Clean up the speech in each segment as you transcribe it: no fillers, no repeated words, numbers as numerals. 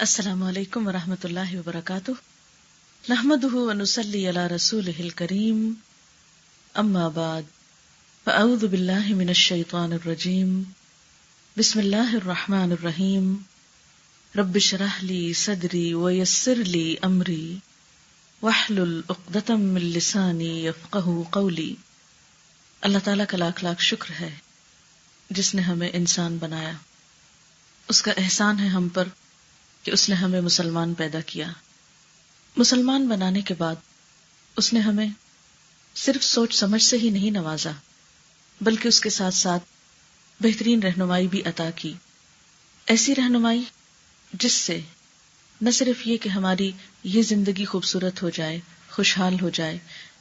السلام علیکم ورحمۃ اللہ وبرکاتہ، نحمده ونصلی علی رسولہ الکریم، اما بعد فاعوذ باللہ من الشیطان الرجیم، بسم اللہ الرحمن الرحیم، رب اشرح لی صدری ویسر لی امری واحلل عقدۃ من لسانی یفقہوا قولی۔ اللہ تعالیٰ کا لاکھ لاکھ شکر ہے جس نے ہمیں انسان بنایا۔ اس کا احسان ہے ہم پر کہ اس نے ہمیں مسلمان پیدا کیا۔ مسلمان بنانے کے بعد اس نے ہمیں صرف سوچ سمجھ سے ہی نہیں نوازا، بلکہ اس کے ساتھ ساتھ بہترین رہنمائی بھی عطا کی، ایسی رہنمائی جس سے نہ صرف یہ کہ ہماری یہ زندگی خوبصورت ہو جائے، خوشحال ہو جائے،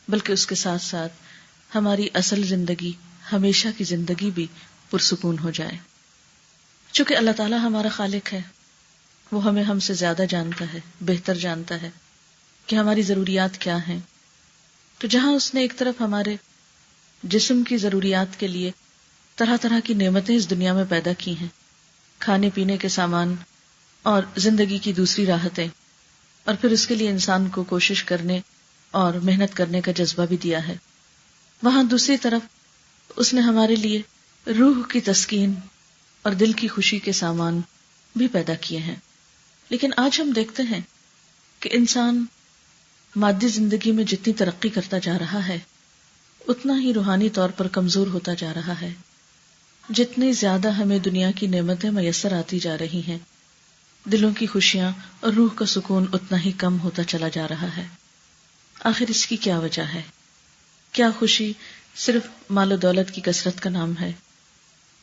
بلکہ اس کے ساتھ ساتھ ہماری اصل زندگی، ہمیشہ کی زندگی بھی پرسکون ہو جائے۔ چونکہ اللہ تعالیٰ ہمارا خالق ہے، وہ ہمیں ہم سے زیادہ جانتا ہے، بہتر جانتا ہے کہ ہماری ضروریات کیا ہیں۔ تو جہاں اس نے ایک طرف ہمارے جسم کی ضروریات کے لیے طرح طرح کی نعمتیں اس دنیا میں پیدا کی ہیں، کھانے پینے کے سامان اور زندگی کی دوسری راحتیں، اور پھر اس کے لیے انسان کو کوشش کرنے اور محنت کرنے کا جذبہ بھی دیا ہے، وہاں دوسری طرف اس نے ہمارے لیے روح کی تسکین اور دل کی خوشی کے سامان بھی پیدا کیے ہیں۔ لیکن آج ہم دیکھتے ہیں کہ انسان مادی زندگی میں جتنی ترقی کرتا جا رہا ہے اتنا ہی روحانی طور پر کمزور ہوتا جا رہا ہے۔ جتنی زیادہ ہمیں دنیا کی نعمتیں میسر آتی جا رہی ہیں، دلوں کی خوشیاں اور روح کا سکون اتنا ہی کم ہوتا چلا جا رہا ہے۔ آخر اس کی کیا وجہ ہے؟ کیا خوشی صرف مال و دولت کی کثرت کا نام ہے؟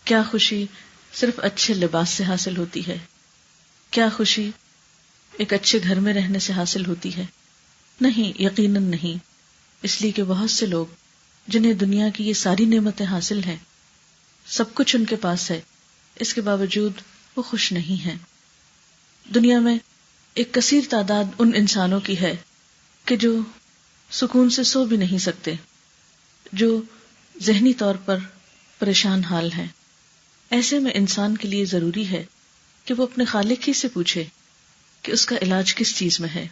کیا خوشی صرف اچھے لباس سے حاصل ہوتی ہے؟ کیا خوشی ایک اچھے گھر میں رہنے سے حاصل ہوتی ہے؟ نہیں، یقیناً نہیں۔ اس لیے کہ بہت سے لوگ جنہیں دنیا کی یہ ساری نعمتیں حاصل ہیں، سب کچھ ان کے پاس ہے، اس کے باوجود وہ خوش نہیں ہیں۔ دنیا میں ایک کثیر تعداد ان انسانوں کی ہے کہ جو سکون سے سو بھی نہیں سکتے، جو ذہنی طور پر پریشان حال ہیں۔ ایسے میں انسان کے لیے ضروری ہے کہ وہ اپنے خالق ہی سے پوچھے کہ اس کا علاج کس چیز میں ہے،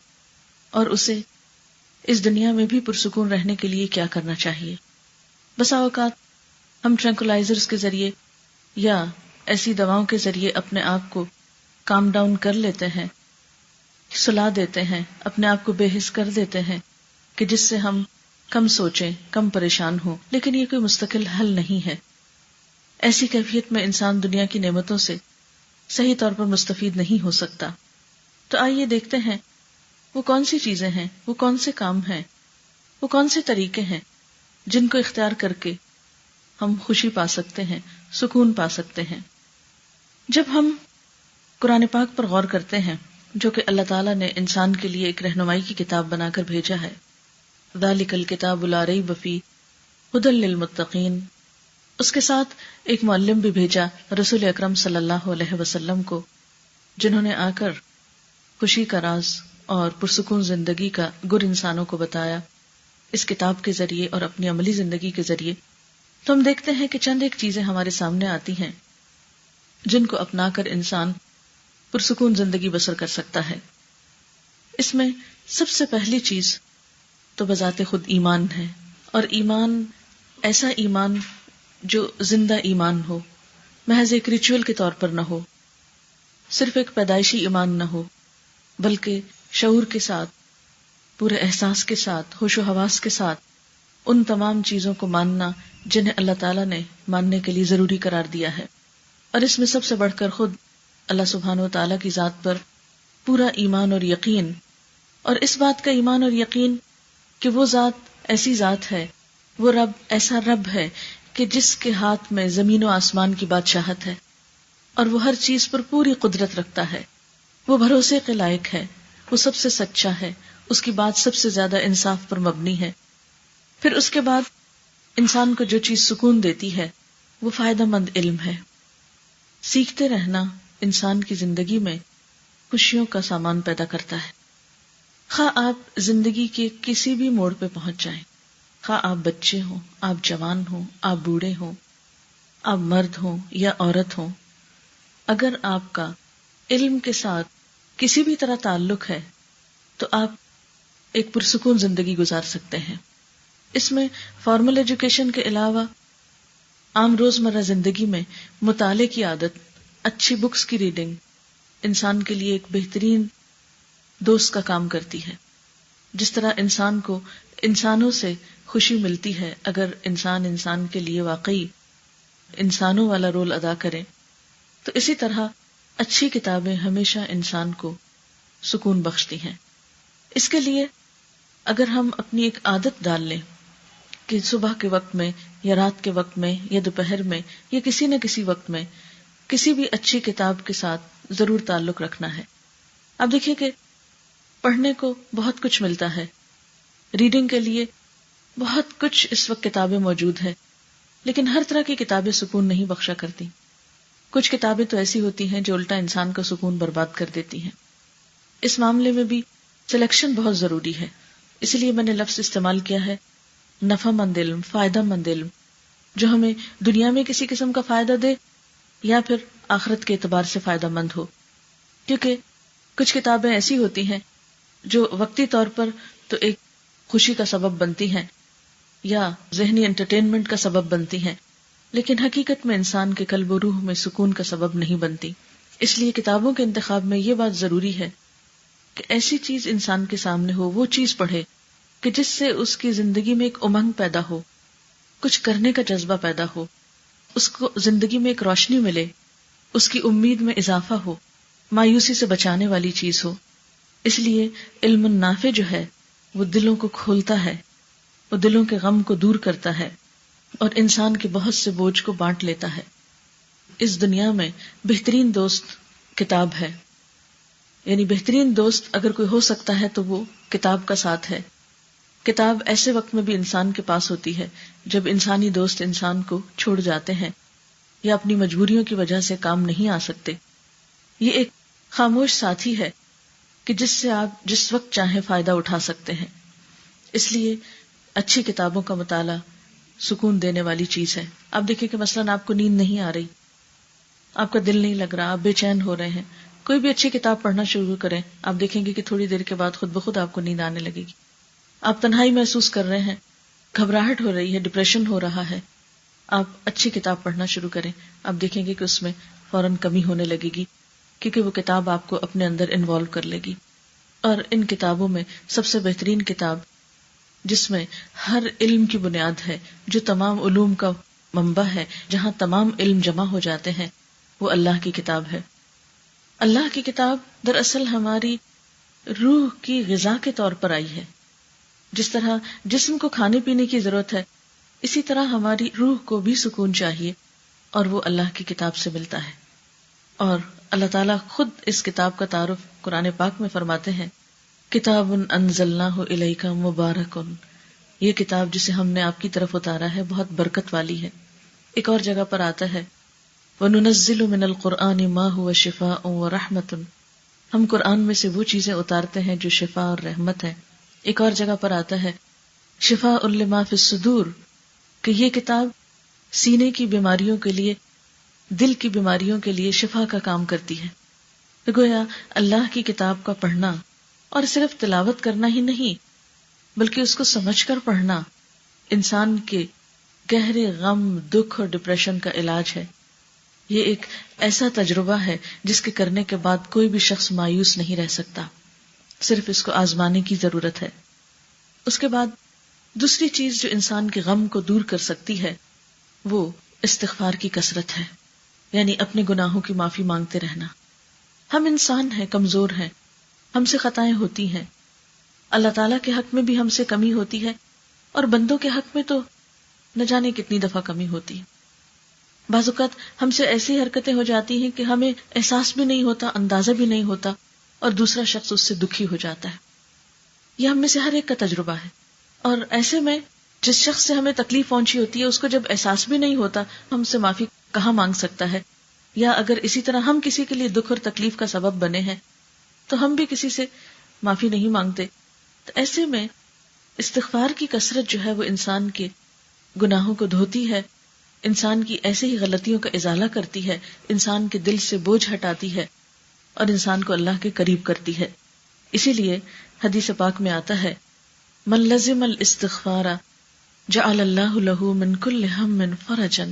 اور اسے اس دنیا میں بھی پرسکون رہنے کے لیے کیا کرنا چاہیے۔ بسا اوقات ہم ٹرینکولائزرز کے ذریعے یا ایسی دواؤں کے ذریعے اپنے آپ کو کام ڈاؤن کر لیتے ہیں، سلا دیتے ہیں، اپنے آپ کو بے حس کر دیتے ہیں کہ جس سے ہم کم سوچیں، کم پریشان ہوں، لیکن یہ کوئی مستقل حل نہیں ہے۔ ایسی کیفیت میں انسان دنیا کی نعمتوں سے صحیح طور پر مستفید نہیں ہو سکتا۔ تو آئیے دیکھتے ہیں وہ کون سی چیزیں ہیں، وہ کون سے کام ہیں، وہ کون سے طریقے ہیں جن کو اختیار کر کے ہم خوشی پا سکتے ہیں، سکون پا سکتے ہیں۔ جب ہم قرآن پاک پر غور کرتے ہیں، جو کہ اللہ تعالیٰ نے انسان کے لیے ایک رہنمائی کی کتاب بنا کر بھیجا ہے، ذالک الکتاب لا ریب فیہ ھدی للمتقین، اس کے ساتھ ایک معلم بھی بھیجا رسول اکرم صلی اللہ علیہ وسلم کو، جنہوں نے آ کر خوشی کا راز اور پرسکون زندگی کا گر انسانوں کو بتایا اس کتاب کے ذریعے اور اپنی عملی زندگی کے ذریعے۔ تو ہم دیکھتے ہیں کہ چند ایک چیزیں ہمارے سامنے آتی ہیں جن کو اپنا کر انسان پرسکون زندگی بسر کر سکتا ہے۔ اس میں سب سے پہلی چیز تو بذات خود ایمان ہے، اور ایمان ایسا ایمان جو زندہ ایمان ہو، محض ایک ریچول کے طور پر نہ ہو، صرف ایک پیدائشی ایمان نہ ہو، بلکہ شعور کے ساتھ، پورے احساس کے ساتھ، ہوش و حواس کے ساتھ ان تمام چیزوں کو ماننا جنہیں اللہ تعالیٰ نے ماننے کے لیے ضروری قرار دیا ہے۔ اور اس میں سب سے بڑھ کر خود اللہ سبحانہ و تعالیٰ کی ذات پر پورا ایمان اور یقین، اور اس بات کا ایمان اور یقین کہ وہ ذات ایسی ذات ہے، وہ رب ایسا رب ہے کہ جس کے ہاتھ میں زمین و آسمان کی بادشاہت ہے، اور وہ ہر چیز پر پوری قدرت رکھتا ہے، وہ بھروسے کے لائق ہے، وہ سب سے سچا ہے، اس کی بات سب سے زیادہ انصاف پر مبنی ہے۔ پھر اس کے بعد انسان کو جو چیز سکون دیتی ہے وہ فائدہ مند علم ہے۔ سیکھتے رہنا انسان کی زندگی میں خوشیوں کا سامان پیدا کرتا ہے۔ خواہ آپ زندگی کے کسی بھی موڑ پہ پہنچ جائیں، خواہ آپ بچے ہوں، آپ جوان ہوں، آپ بوڑھے ہوں، آپ مرد ہوں یا عورت ہوں، اگر آپ کا علم کے ساتھ کسی بھی طرح تعلق ہے تو آپ ایک پرسکون زندگی گزار سکتے ہیں۔ اس میں فارمل ایجوکیشن کے علاوہ عام روزمرہ زندگی میں مطالعے کی عادت، اچھی بکس کی ریڈنگ انسان کے لیے ایک بہترین دوست کا کام کرتی ہے۔ جس طرح انسان کو انسانوں سے خوشی ملتی ہے اگر انسان کے لیے واقعی انسانوں والا رول ادا کرے، تو اسی طرح اچھی کتابیں ہمیشہ انسان کو سکون بخشتی ہیں۔ اس کے لیے اگر ہم اپنی ایک عادت ڈال لیں کہ صبح کے وقت میں یا رات کے وقت میں یا دوپہر میں یا کسی نہ کسی وقت میں کسی بھی اچھی کتاب کے ساتھ ضرور تعلق رکھنا ہے۔ اب دیکھیے کہ پڑھنے کو بہت کچھ ملتا ہے، ریڈنگ کے لیے بہت کچھ اس وقت کتابیں موجود ہیں، لیکن ہر طرح کی کتابیں سکون نہیں بخشا کرتی۔ کچھ کتابیں تو ایسی ہوتی ہیں جو الٹا انسان کا سکون برباد کر دیتی ہیں۔ اس معاملے میں بھی سلیکشن بہت ضروری ہے، اس لیے میں نے لفظ استعمال کیا ہے نفع مند علم، فائدہ مند علم، جو ہمیں دنیا میں کسی قسم کا فائدہ دے یا پھر آخرت کے اعتبار سے فائدہ مند ہو۔ کیونکہ کچھ کتابیں ایسی ہوتی ہیں جو وقتی طور پر تو ایک خوشی کا سبب بنتی ہیں یا ذہنی انٹرٹینمنٹ کا سبب بنتی ہیں، لیکن حقیقت میں انسان کے قلب و روح میں سکون کا سبب نہیں بنتی۔ اس لیے کتابوں کے انتخاب میں یہ بات ضروری ہے کہ ایسی چیز انسان کے سامنے ہو، وہ چیز پڑھے کہ جس سے اس کی زندگی میں ایک امنگ پیدا ہو، کچھ کرنے کا جذبہ پیدا ہو، اس کو زندگی میں ایک روشنی ملے، اس کی امید میں اضافہ ہو، مایوسی سے بچانے والی چیز ہو۔ اس لیے علم نافع جو ہے وہ دلوں کو کھولتا ہے، وہ دلوں کے غم کو دور کرتا ہے اور انسان کے بہت سے بوجھ کو بانٹ لیتا ہے۔ اس دنیا میں بہترین دوست کتاب ہے، یعنی بہترین دوست اگر کوئی ہو سکتا ہے تو وہ کتاب کا ساتھ ہے۔ کتاب ایسے وقت میں بھی انسان کے پاس ہوتی ہے جب انسانی دوست انسان کو چھوڑ جاتے ہیں یا اپنی مجبوریوں کی وجہ سے کام نہیں آ سکتے۔ یہ ایک خاموش ساتھی ہے کہ جس سے آپ جس وقت چاہیں فائدہ اٹھا سکتے ہیں۔ اس لیے اچھی کتابوں کا مطالعہ سکون دینے والی چیز ہے۔ آپ دیکھیں کہ مثلاً آپ کو نیند نہیں آ رہی، آپ کا دل نہیں لگ رہا، آپ بے چین ہو رہے ہیں، کوئی بھی اچھی کتاب پڑھنا شروع کریں، آپ دیکھیں گے کہ تھوڑی دیر کے بعد خود بخود آپ کو نیند آنے لگے گی۔ آپ تنہائی محسوس کر رہے ہیں، گھبراہٹ ہو رہی ہے، ڈپریشن ہو رہا ہے، آپ اچھی کتاب پڑھنا شروع کریں، آپ دیکھیں گے کہ اس میں فوراً کمی ہونے لگے گی، کیونکہ وہ کتاب آپ کو اپنے اندر انوالو کر لے گی۔ اور ان کتابوں میں سب سے بہترین کتاب جس میں ہر علم کی بنیاد ہے، جو تمام علوم کا منبع ہے، جہاں تمام علم جمع ہو جاتے ہیں، وہ اللہ کی کتاب ہے۔ اللہ کی کتاب دراصل ہماری روح کی غذا کے طور پر آئی ہے۔ جس طرح جسم کو کھانے پینے کی ضرورت ہے، اسی طرح ہماری روح کو بھی سکون چاہیے، اور وہ اللہ کی کتاب سے ملتا ہے۔ اور اللہ تعالیٰ خود اس کتاب کا تعارف قرآن پاک میں فرماتے ہیں، کتاب انزلناہ الیک مبارک، یہ کتاب جسے ہم نے آپ کی طرف اتارا ہے بہت برکت والی ہے۔ ایک اور جگہ پر آتا ہے وَنُنَزِّلُ مِنَ الْقُرْآنِ مَا هُوَ شِفَاءٌ وَرَحْمَةٌ، ہم قرآن میں سے وہ چیزیں اتارتے ہیں جو شفا اور رحمت ہے۔ ایک اور جگہ پر آتا ہے شفاء لما فی الصدور، کہ یہ کتاب سینے کی بیماریوں کے لیے، دل کی بیماریوں کے لیے شفا کا کام کرتی ہے۔ تو گویا اللہ کی کتاب کا پڑھنا اور صرف تلاوت کرنا ہی نہیں بلکہ اس کو سمجھ کر پڑھنا انسان کے گہرے غم، دکھ اور ڈپریشن کا علاج ہے۔ یہ ایک ایسا تجربہ ہے جس کے کرنے کے بعد کوئی بھی شخص مایوس نہیں رہ سکتا، صرف اس کو آزمانے کی ضرورت ہے۔ اس کے بعد دوسری چیز جو انسان کے غم کو دور کر سکتی ہے وہ استغفار کی کثرت ہے، یعنی اپنے گناہوں کی معافی مانگتے رہنا۔ ہم انسان ہیں، کمزور ہیں، ہم سے خطائیں ہوتی ہیں، اللہ تعالیٰ کے حق میں بھی ہم سے کمی ہوتی ہے، اور بندوں کے حق میں تو نہ جانے کتنی دفعہ کمی ہوتی ہے۔ بعض اوقات ہم سے ایسی حرکتیں ہو جاتی ہیں کہ ہمیں احساس بھی نہیں ہوتا، اندازہ بھی نہیں ہوتا، اور دوسرا شخص اس سے دکھی ہو جاتا ہے۔ یہ ہم میں سے ہر ایک کا تجربہ ہے، اور ایسے میں جس شخص سے ہمیں تکلیف پہنچی ہوتی ہے اس کو جب احساس بھی نہیں ہوتا، ہم سے معافی کہاں مانگ سکتا ہے؟ یا اگر اسی طرح ہم کسی کے لیے دکھ اور تکلیف کا سبب بنے ہیں تو ہم بھی کسی سے معافی نہیں مانگتے۔ تو ایسے میں استغفار کی کثرت جو ہے وہ انسان کے گناہوں کو دھوتی ہے، انسان کی ایسے ہی غلطیوں کا ازالہ کرتی ہے، انسان کے دل سے بوجھ ہٹاتی ہے، اور انسان کو اللہ کے قریب کرتی ہے. اسی لیے حدیث پاک میں آتا ہے من لزم الاستغفار جعل اللہ لہ من کل ہم فرجا،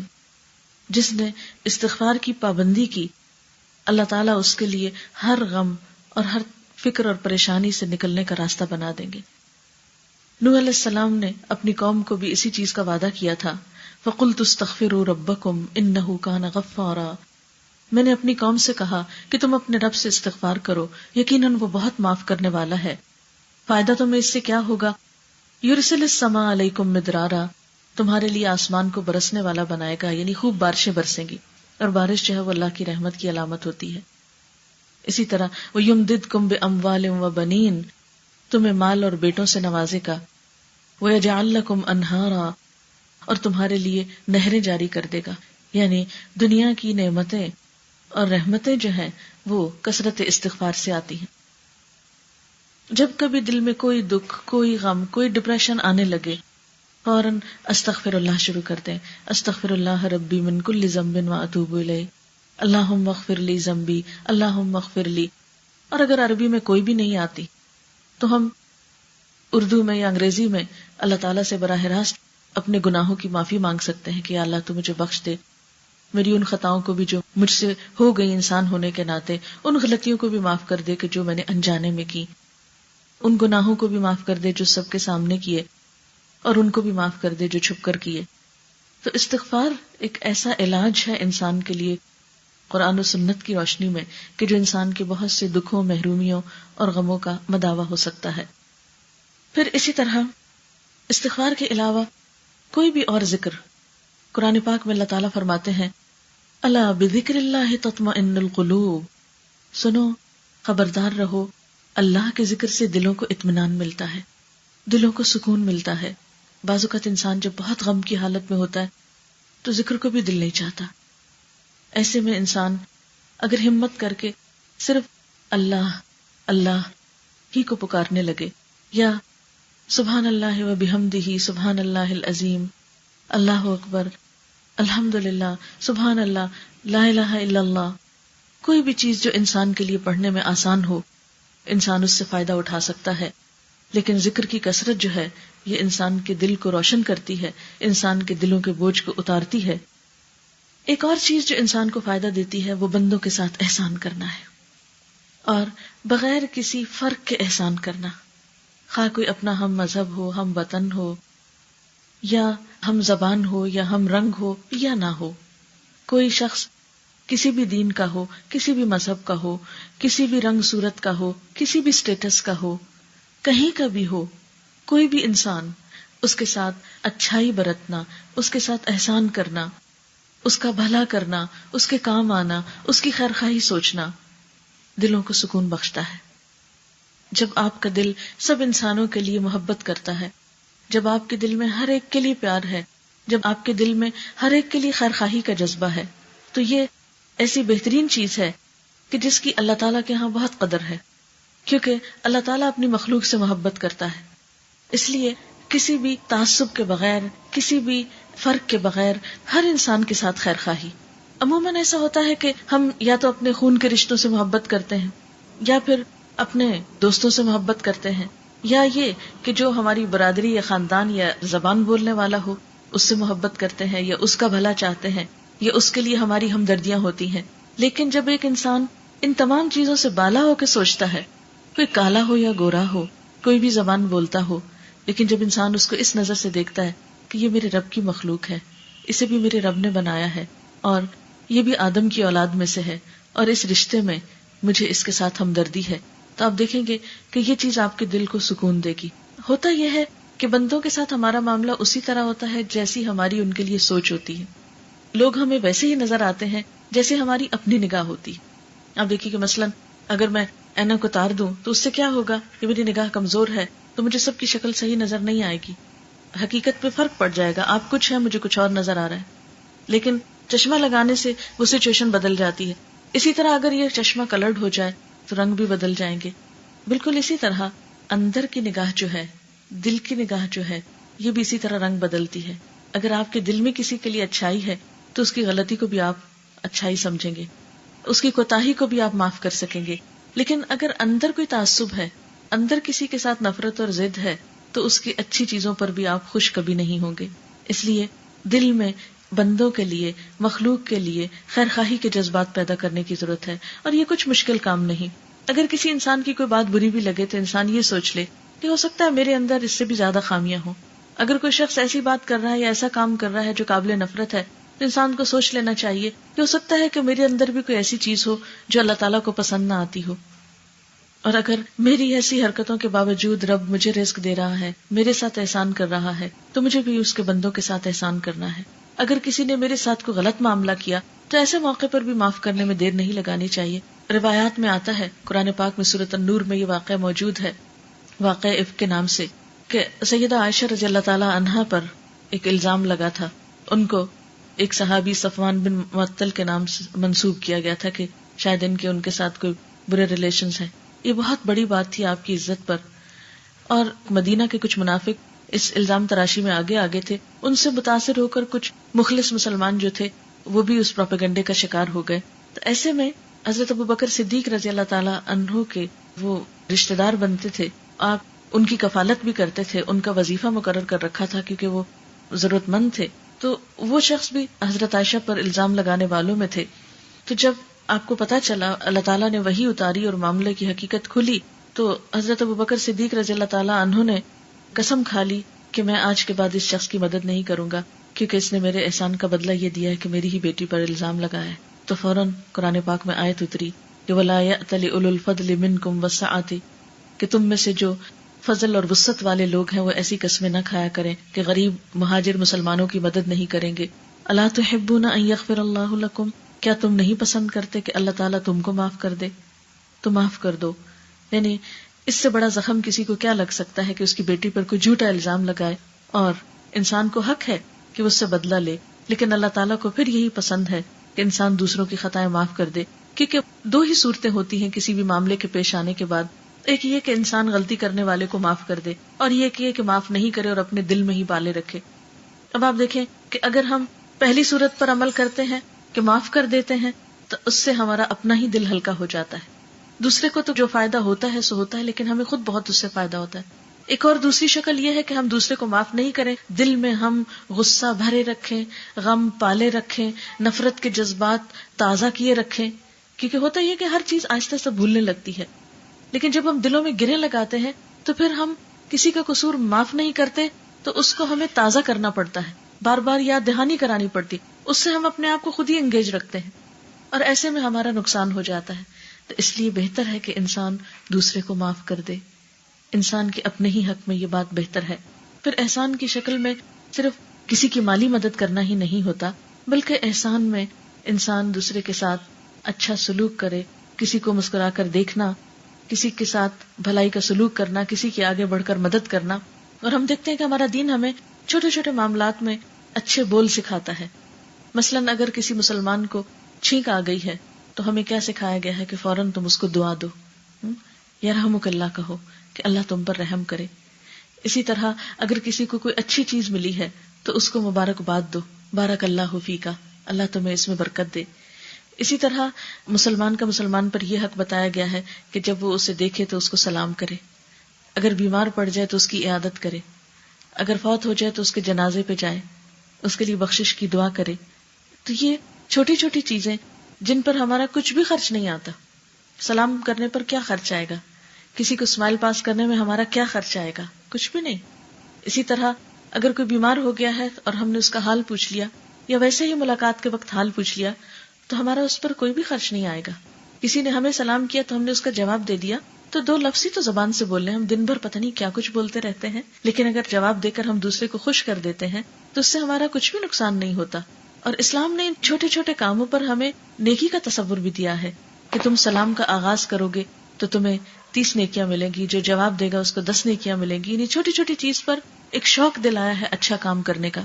جس نے استغفار کی پابندی کی اللہ تعالیٰ اس کے لیے ہر غم اور ہر فکر اور پریشانی سے نکلنے کا راستہ بنا دیں گے. نوح علیہ السلام نے اپنی قوم کو بھی اسی چیز کا وعدہ کیا تھا. فَقُلْتُ اسْتَغْفِرُوا رَبَّكُمْ إِنَّهُ كَانَ غَفَّارًا، میں نے اپنی قوم سے کہا کہ تم اپنے رب سے استغفار کرو، یقیناً وہ بہت معاف کرنے والا ہے. فائدہ تمہیں اس سے کیا ہوگا؟ یرسل السماء علیکم مدرارا، تمہارے لیے آسمان کو برسنے والا بنائے گا، یعنی خوب بارشیں برسیں گی، اور بارش جو ہے وہ اللہ کی رحمت کی علامت ہوتی ہے. اسی طرح وَيُمْدِدْكُمْ بِأَمْوَالٍ وَبَنِينَ، تمہیں مال اور بیٹوں سے نوازے گا. وَيَجْعَلْ لَكُمْ أَنْهَارًا، اور تمہارے لیے نہریں جاری کر دے گا. یعنی دنیا کی نعمتیں اور رحمتیں جو ہیں وہ کثرت استغفار سے آتی ہیں. جب کبھی دل میں کوئی دکھ، کوئی غم، کوئی ڈپریشن آنے لگے، فوراً استغفر اللہ شروع کر دیں. استغفر اللہ ربی من کل ذنب واتوب الیہ، اللہم اغفر لی ذنبی، اللہم اغفر لی. اور اگر عربی میں کوئی بھی نہیں آتی تو ہم اردو میں یا انگریزی میں اللہ تعالیٰ سے براہ راست اپنے گناہوں کی معافی مانگ سکتے ہیں کہ یا اللہ تو مجھے بخش دے، میری ان خطاؤں کو بھی جو مجھ سے ہو گئی انسان ہونے کے ناطے، ان غلطیوں کو بھی معاف کر دے کہ جو میں نے انجانے میں کی، ان گناہوں کو بھی معاف کر دے جو سب کے سامنے کیے، اور ان کو بھی معاف کر دے جو چھپ کر کیے. تو استغفار ایک ایسا علاج ہے انسان کے لیے قرآن و سنت کی روشنی میں کہ جو انسان کے بہت سے دکھوں، محرومیوں اور غموں کا مداوع ہو سکتا ہے. پھر اسی طرح استغفار کے علاوہ کوئی بھی اور ذکر، قرآن پاک میں اللہ تعالیٰ فرماتے ہیں الا بذکر اللہ تطمئن القلوب، سنو، خبردار رہو، اللہ کے ذکر سے دلوں کو اطمینان ملتا ہے، دلوں کو سکون ملتا ہے. بعض اوقات انسان جب بہت غم کی حالت میں ہوتا ہے تو ذکر کو بھی دل نہیں چاہتا. ایسے میں انسان اگر ہمت کر کے صرف اللہ اللہ ہی کو پکارنے لگے، یا سبحان اللہ و بحمدہ سبحان اللہ العظیم، اللہ اکبر، الحمدللہ، سبحان اللہ، لا الہ الا اللہ، کوئی بھی چیز جو انسان کے لیے پڑھنے میں آسان ہو، انسان اس سے فائدہ اٹھا سکتا ہے. لیکن ذکر کی کثرت جو ہے یہ انسان کے دل کو روشن کرتی ہے، انسان کے دلوں کے بوجھ کو اتارتی ہے. ایک اور چیز جو انسان کو فائدہ دیتی ہے وہ بندوں کے ساتھ احسان کرنا ہے، اور بغیر کسی فرق کے احسان کرنا، خواہ کوئی اپنا ہم مذہب ہو، ہم وطن ہو، یا ہم زبان ہو، یا ہم رنگ ہو یا نہ ہو. کوئی شخص کسی بھی دین کا ہو، کسی بھی مذہب کا ہو، کسی بھی رنگ صورت کا ہو، کسی بھی سٹیٹس کا ہو، کہیں کا بھی ہو، کوئی بھی انسان، اس کے ساتھ اچھائی برتنا، اس کے ساتھ احسان کرنا، اس کا بھلا کرنا، اس کے کام آنا، اس کی خیرخواہی سوچنا دلوں کو سکون بخشتا ہے. جب آپ کا دل سب انسانوں کے لیے محبت کرتا ہے، جب آپ کے دل میں ہر ایک کے لیے پیار ہے، جب آپ کے دل میں ہر ایک کے لیے خیرخواہی کا جذبہ ہے، تو یہ ایسی بہترین چیز ہے کہ جس کی اللہ تعالیٰ کے ہاں بہت قدر ہے، کیونکہ اللہ تعالیٰ اپنی مخلوق سے محبت کرتا ہے. اس لیے کسی بھی تعصب کے بغیر، کسی بھی فرق کے بغیر ہر انسان کے ساتھ خیر خواہی. عموماً ایسا ہوتا ہے کہ ہم یا تو اپنے خون کے رشتوں سے محبت کرتے ہیں، یا پھر اپنے دوستوں سے محبت کرتے ہیں، یا یہ کہ جو ہماری برادری یا خاندان یا زبان بولنے والا ہو اس سے محبت کرتے ہیں، یا اس کا بھلا چاہتے ہیں، یا اس کے لیے ہماری ہمدردیاں ہوتی ہیں. لیکن جب ایک انسان ان تمام چیزوں سے بالا ہو کے سوچتا ہے، کوئی کالا ہو یا گورا ہو، کوئی بھی زبان بولتا ہو، لیکن جب انسان اس کو اس نظر سے دیکھتا ہے کہ یہ میرے رب کی مخلوق ہے، اسے بھی میرے رب نے بنایا ہے، اور یہ بھی آدم کی اولاد میں سے ہے، اور اس رشتے میں مجھے اس کے ساتھ ہمدردی ہے، تو آپ دیکھیں گے کہ یہ چیز آپ کے دل کو سکون دے گی. ہوتا یہ ہے کہ بندوں کے ساتھ ہمارا معاملہ اسی طرح ہوتا ہے جیسی ہماری ان کے لیے سوچ ہوتی ہے. لوگ ہمیں ویسے ہی نظر آتے ہیں جیسے ہماری اپنی نگاہ ہوتی. آپ دیکھیے کہ مثلاً اگر میں اینک اتار دوں تو اس سے کیا ہوگا کہ میری نگاہ کمزور ہے تو مجھے سب کی شکل صحیح نظر نہیں آئے گی، حقیقت پہ فرق پڑ جائے گا. آپ کچھ ہے، مجھے کچھ اور نظر آ رہا ہے، لیکن چشمہ لگانے سے وہ سچویشن بدل جاتی ہے. اسی طرح اگر یہ چشمہ کلرڈ ہو جائے تو رنگ بھی بدل جائیں گے. بالکل اسی طرح اندر کی نگاہ جو ہے، دل کی نگاہ جو ہے، یہ بھی اسی طرح رنگ بدلتی ہے. اگر آپ کے دل میں کسی کے لیے اچھائی ہے تو اس کی غلطی کو بھی آپ اچھائی سمجھیں گے. اس کی کوتاہی کو بھی آپ معاف کر سکیں گے. لیکن اگر اندر کوئی تعصب ہے، اندر کسی کے ساتھ نفرت اور ضد ہے، تو اس کی اچھی چیزوں پر بھی آپ خوش کبھی نہیں ہوں گے. اس لیے دل میں بندوں کے لیے، مخلوق کے لیے خیر خواہی کے جذبات پیدا کرنے کی ضرورت ہے، اور یہ کچھ مشکل کام نہیں. اگر کسی انسان کی کوئی بات بری بھی لگے تو انسان یہ سوچ لے کہ ہو سکتا ہے میرے اندر اس سے بھی زیادہ خامیاں ہوں. اگر کوئی شخص ایسی بات کر رہا ہے یا ایسا کام کر رہا ہے جو قابل نفرت ہے، تو انسان کو سوچ لینا چاہیے کہ ہو سکتا ہے کہ میرے اندر بھی کوئی ایسی چیز ہو جو اللہ تعالیٰ کو پسند نہ آتی ہو. اور اگر میری ایسی حرکتوں کے باوجود رب مجھے رزق دے رہا ہے، میرے ساتھ احسان کر رہا ہے، تو مجھے بھی اس کے بندوں کے ساتھ احسان کرنا ہے. اگر کسی نے میرے ساتھ کوئی غلط معاملہ کیا تو ایسے موقع پر بھی معاف کرنے میں دیر نہیں لگانی چاہیے. روایات میں آتا ہے، قرآن پاک میں سورۃ النور میں یہ واقعہ موجود ہے، واقعہ افک کے نام سے، کہ سیدہ عائشہ رضی اللہ تعالی عنہا پر ایک الزام لگا تھا. ان کو ایک صحابی صفوان بن معطل کے نام سے منسوب کیا گیا تھا کہ شاید ان کے ساتھ کوئی برے ریلیشنز ہیں. یہ بہت بڑی بات تھی آپ کی عزت پر. اور مدینہ کے کچھ منافق اس الزام تراشی میں آگے تھے. ان سے متاثر ہو کر کچھ مخلص مسلمان جو تھے وہ بھی اس پروپیگنڈے کا شکار ہو گئے. تو ایسے میں حضرت ابوبکر صدیق رضی اللہ تعالی عنہ کے وہ رشتہ دار بنتے تھے. آپ ان کی کفالت بھی کرتے تھے، ان کا وظیفہ مقرر کر رکھا تھا کیونکہ وہ ضرورت مند تھے. تو وہ شخص بھی حضرت عائشہ پر الزام لگانے والوں میں تھے. تو جب آپ کو پتا چلا، اللہ تعالیٰ نے وحی اتاری اور معاملے کی حقیقت کھلی، تو حضرت ابوبکر صدیق رضی اللہ تعالیٰ عنہ نے قسم کھا لی کہ میں آج کے بعد اس شخص کی مدد نہیں کروں گا، کیونکہ اس نے میرے احسان کا بدلہ یہ دیا ہے کہ میری ہی بیٹی پر الزام لگایا ہے. تو فوراً قرآن پاک میں آیت اتری کہ وَلَا يَأْتَلِ أُولُو الْفَضْلِ مِنْكُمْ وَالسَّعَةِ، کہ تم میں سے جو فضل اور وسعت والے لوگ ہیں وہ ایسی قسمیں نہ کھایا کریں کہ غریب مہاجر مسلمانوں کی مدد نہیں کریں گے. الا تحبون ان یغفر اللہ لکم، کیا تم نہیں پسند کرتے کہ اللہ تعالیٰ تم کو معاف کر دے؟ تو معاف کر دو. یعنی اس سے بڑا زخم کسی کو کیا لگ سکتا ہے کہ اس کی بیٹی پر کوئی جھوٹا الزام لگائے. اور انسان کو حق ہے کہ اس سے بدلہ لے، لیکن اللہ تعالیٰ کو پھر یہی پسند ہے کہ انسان دوسروں کی خطائیں معاف کر دے. کیونکہ دو ہی صورتیں ہوتی ہیں کسی بھی معاملے کے پیش آنے کے بعد، ایک یہ کہ انسان غلطی کرنے والے کو معاف کر دے، اور یہ کہ معاف نہیں کرے اور اپنے دل میں ہی پالے رکھے. اب آپ دیکھیں کہ اگر ہم پہلی صورت پر عمل کرتے ہیں کہ معاف کر دیتے ہیں، تو اس سے ہمارا اپنا ہی دل ہلکا ہو جاتا ہے. دوسرے کو تو جو فائدہ ہوتا ہے سو ہوتا ہے، لیکن ہمیں خود بہت اس سے فائدہ ہوتا ہے. ایک اور دوسری شکل یہ ہے کہ ہم دوسرے کو معاف نہیں کریں، دل میں ہم غصہ بھرے رکھیں، غم پالے رکھیں، نفرت کے جذبات تازہ کیے رکھیں. کیونکہ ہوتا یہ کہ ہر چیز آہستہ آہستہ بھولنے لگتی ہے، لیکن جب ہم دلوں میں گریں لگاتے ہیں تو پھر ہم کسی کا قصور معاف نہیں کرتے، تو اس کو ہمیں تازہ کرنا پڑتا ہے، بار بار یاد دہانی کرانی پڑتی. اس سے ہم اپنے آپ کو خود ہی انگیج رکھتے ہیں، اور ایسے میں ہمارا نقصان ہو جاتا ہے. تو اس لیے بہتر ہے کہ انسان دوسرے کو معاف کر دے. انسان کے اپنے ہی حق میں یہ بات بہتر ہے. پھر احسان کی شکل میں صرف کسی کی مالی مدد کرنا ہی نہیں ہوتا، بلکہ احسان میں انسان دوسرے کے ساتھ اچھا سلوک کرے، کسی کو مسکرا کر دیکھنا، کسی کے ساتھ بھلائی کا سلوک کرنا، کسی کے آگے بڑھ کر مدد کرنا. اور ہم دیکھتے ہیں کہ ہمارا دین ہمیں چھوٹے چھوٹے معاملات میں اچھے بول سکھاتا ہے. مثلاً اگر کسی مسلمان کو چھینک آ گئی ہے تو ہمیں کیا سکھایا گیا ہے کہ فوراً تم اس کو دعا دو، یرحمک اللہ کہو کہ اللہ تم پر رحم کرے. اسی طرح اگر کسی کو کوئی اچھی چیز ملی ہے تو اس کو مبارکباد دو، بارک اللہ فیکا، اللہ تمہیں اس میں برکت دے. اسی طرح مسلمان کا مسلمان پر یہ حق بتایا گیا ہے کہ جب وہ اسے دیکھے تو اس کو سلام کرے، اگر بیمار پڑ جائے تو اس کی عیادت کرے، اگر فوت ہو جائے تو اس کے جنازے پہ جائے، اس کے لیے بخشش کی دعا کرے. تو یہ چھوٹی چھوٹی چیزیں جن پر ہمارا کچھ بھی خرچ نہیں آتا. سلام کرنے پر کیا خرچ آئے گا؟ کسی کو اسمائل پاس کرنے میں ہمارا کیا خرچ آئے گا؟ کچھ بھی نہیں. اسی طرح اگر کوئی بیمار ہو گیا ہے اور ہم نے اس کا حال پوچھ لیا، یا ویسے ہی ملاقات کے وقت حال پوچھ لیا، تو ہمارا اس پر کوئی بھی خرچ نہیں آئے گا. کسی نے ہمیں سلام کیا تو ہم نے اس کا جواب دے دیا، تو دو لفظ ہی تو زبان سے بول رہے ہیں، ہم دن بھر پتہ نہیں کیا کچھ بولتے رہتے ہیں، لیکن اگر جواب دے کر ہم دوسرے کو خوش کر دیتے ہیں تو اس سے ہمارا کچھ بھی نقصان نہیں ہوتا. اور اسلام نے ان چھوٹے چھوٹے کاموں پر ہمیں نیکی کا تصور بھی دیا ہے کہ تم سلام کا آغاز کرو گے تو تمہیں 30 نیکیاں ملیں گی، جو جواب دے گا اس کو 10 نیکیاں ملیں گی. یعنی چھوٹی چھوٹی چیز پر ایک شوق دلایا ہے اچھا کام کرنے کا.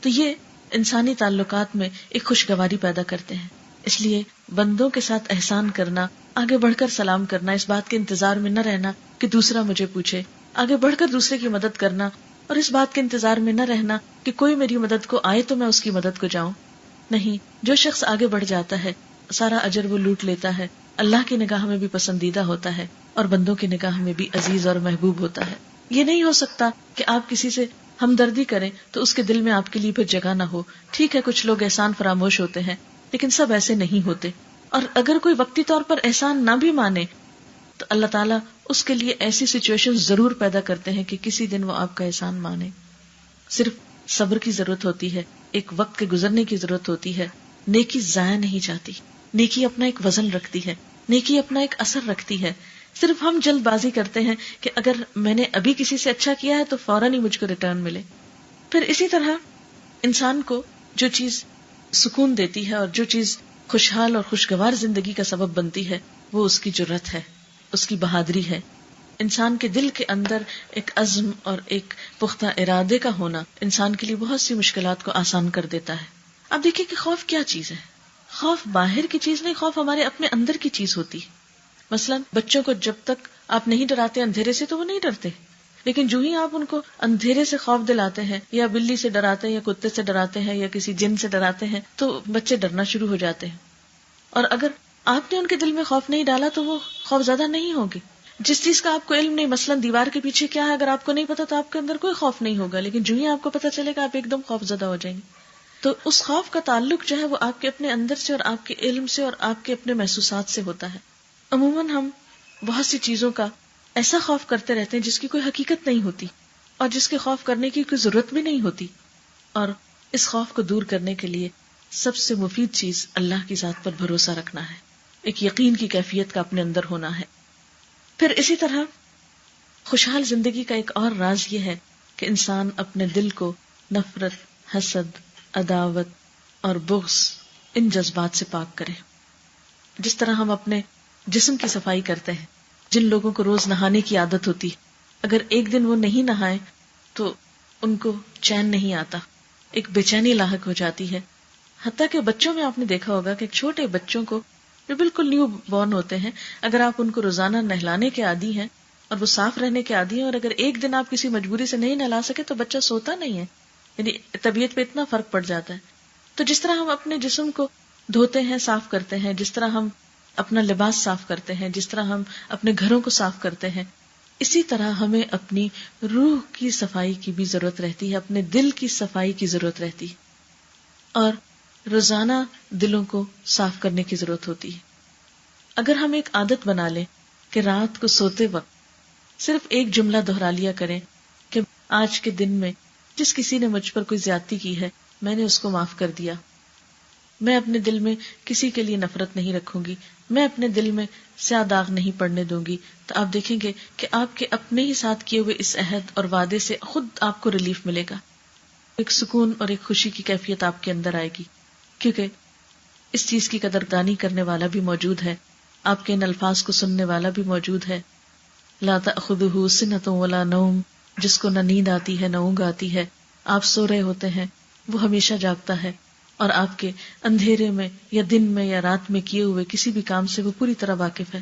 تو یہ انسانی تعلقات میں ایک خوشگواری پیدا کرتے ہیں. اس لیے بندوں کے ساتھ احسان کرنا، آگے بڑھ کر سلام کرنا، اس بات کے انتظار میں نہ رہنا کہ دوسرا مجھے پوچھے، آگے بڑھ کر دوسرے کی مدد کرنا، اور اس بات کے انتظار میں نہ رہنا کہ کوئی میری مدد کو آئے تو میں اس کی مدد کو جاؤں. نہیں، جو شخص آگے بڑھ جاتا ہے سارا اجر وہ لوٹ لیتا ہے، اللہ کی نگاہ میں بھی پسندیدہ ہوتا ہے اور بندوں کی نگاہ میں بھی عزیز اور محبوب ہوتا ہے۔ یہ نہیں ہو سکتا کہ آپ کسی سے ہمدردی کریں تو اس کے دل میں آپ کے لیے پھر جگہ نہ ہو۔ ٹھیک ہے، کچھ لوگ احسان فراموش ہوتے ہیں، لیکن سب ایسے نہیں ہوتے، اور اگر کوئی وقتی طور پر احسان نہ بھی مانے تو اللہ تعالیٰ اس کے لیے ایسی سچویشن ضرور پیدا کرتے ہیں کہ کسی دن وہ آپ کا احسان مانے۔ صرف صبر کی ضرورت ہوتی ہے، ایک وقت کے گزرنے کی ضرورت ہوتی ہے۔ نیکی ضائع نہیں جاتی، نیکی اپنا ایک وزن رکھتی ہے، نیکی اپنا ایک اثر رکھتی ہے۔ صرف ہم جلد بازی کرتے ہیں کہ اگر میں نے ابھی کسی سے اچھا کیا ہے تو فوراً ہی مجھ کو ریٹرن ملے۔ پھر اسی طرح انسان کو جو چیز سکون دیتی ہے اور جو چیز خوشحال اور خوشگوار زندگی کا سبب بنتی ہے وہ اس کی جرأت ہے، اس کی بہادری ہے۔ انسان کے دل کے اندر ایک عزم اور ایک پختہ ارادے کا ہونا انسان کے لیے بہت سی مشکلات کو آسان کر دیتا ہے۔ اب دیکھیے کہ خوف کیا چیز ہے۔ خوف باہر کی چیز نہیں، خوف ہمارے اپنے اندر کی چیز ہوتی ہے۔ مثلا بچوں کو جب تک آپ نہیں ڈراتے اندھیرے سے تو وہ نہیں ڈرتے، لیکن جو ہی آپ ان کو اندھیرے سے خوف دلاتے ہیں یا بلی سے ڈراتے ہیں یا کتے سے ڈراتے ہیں یا کسی جن سے ڈراتے ہیں تو بچے ڈرنا شروع ہو جاتے ہیں۔ اور اگر آپ نے ان کے دل میں خوف نہیں ڈالا تو وہ خوف زدہ نہیں ہوگے۔ جس چیز کا آپ کو علم نہیں، مثلا دیوار کے پیچھے کیا ہے، اگر آپ کو نہیں پتا تو آپ کے اندر کوئی خوف نہیں ہوگا، لیکن جو ہی آپ کو پتا چلے گا آپ ایک دم خوف زدہ ہو جائیں گے۔ تو اس خوف کا تعلق جو ہے وہ آپ کے اپنے اندر سے اور آپ کے علم سے اور آپ کے اپنے محسوسات سے ہوتا ہے۔ عموماً ہم بہت سی چیزوں کا ایسا خوف کرتے رہتے ہیں جس کی کوئی حقیقت نہیں ہوتی اور جس کے خوف کرنے کی کوئی ضرورت بھی نہیں ہوتی، اور اس خوف کو دور کرنے کے لیے سب سے مفید چیز اللہ کی ذات پر بھروسہ رکھنا ہے، ایک یقین کی کیفیت کا اپنے اندر ہونا ہے۔ پھر اسی طرح خوشحال زندگی کا ایک اور راز یہ ہے کہ انسان اپنے دل کو نفرت، حسد، عداوت اور بغض ان جذبات سے پاک کرے۔ جس طرح ہم اپنے جسم کی صفائی کرتے ہیں، جن لوگوں کو روز نہانے کی عادت ہوتی، اگر ایک دن وہ نہیں نہائے تو ان کو چین نہیں آتا، ایک بے چینی لاحق ہو جاتی ہے۔ حتیٰ کہ بچوں میں آپ نے دیکھا ہوگا کہ چھوٹے بچوں کو جو بالکل نیو بورن ہوتے ہیں، اگر آپ ان کو روزانہ نہلانے کے عادی ہیں اور وہ صاف رہنے کے عادی ہیں، اور اگر ایک دن آپ کسی مجبوری سے نہیں نہلا سکے تو بچہ سوتا نہیں ہے، یعنی طبیعت پہ اتنا فرق پڑ جاتا ہے۔ تو جس طرح ہم اپنے جسم کو دھوتے ہیں، صاف کرتے ہیں، جس طرح ہم اپنا لباس صاف کرتے ہیں، جس طرح ہم اپنے گھروں کو صاف کرتے ہیں، اسی طرح ہمیں اپنی روح کی صفائی کی بھی ضرورت رہتی ہے، اپنے دل کی صفائی کی ضرورت رہتی ہے، اور روزانہ دلوں کو صاف کرنے کی ضرورت ہوتی ہے۔ اگر ہم ایک عادت بنا لیں کہ رات کو سوتے وقت صرف ایک جملہ دہرا لیا کریں کہ آج کے دن میں جس کسی نے مجھ پر کوئی زیادتی کی ہے میں نے اس کو معاف کر دیا، میں اپنے دل میں کسی کے لیے نفرت نہیں رکھوں گی، میں اپنے دل میں سیاہ داغ نہیں پڑنے دوں گی، تو آپ دیکھیں گے کہ آپ کے اپنے ہی ساتھ کیے ہوئے اس عہد اور وعدے سے خود آپ کو ریلیف ملے گا، ایک سکون اور ایک خوشی کی کیفیت آپ کے اندر آئے گی، کیونکہ اس چیز کی قدردانی کرنے والا بھی موجود ہے، آپ کے ان الفاظ کو سننے والا بھی موجود ہے۔ لا تأخذہ سنۃ ولا نوم، جس کو نہ نیند آتی ہے نہ اونگ آتی ہے، آپ سو رہے ہوتے ہیں وہ ہمیشہ جاگتا ہے، اور آپ کے اندھیرے میں یا دن میں یا رات میں کیے ہوئے کسی بھی کام سے وہ پوری طرح واقف ہے۔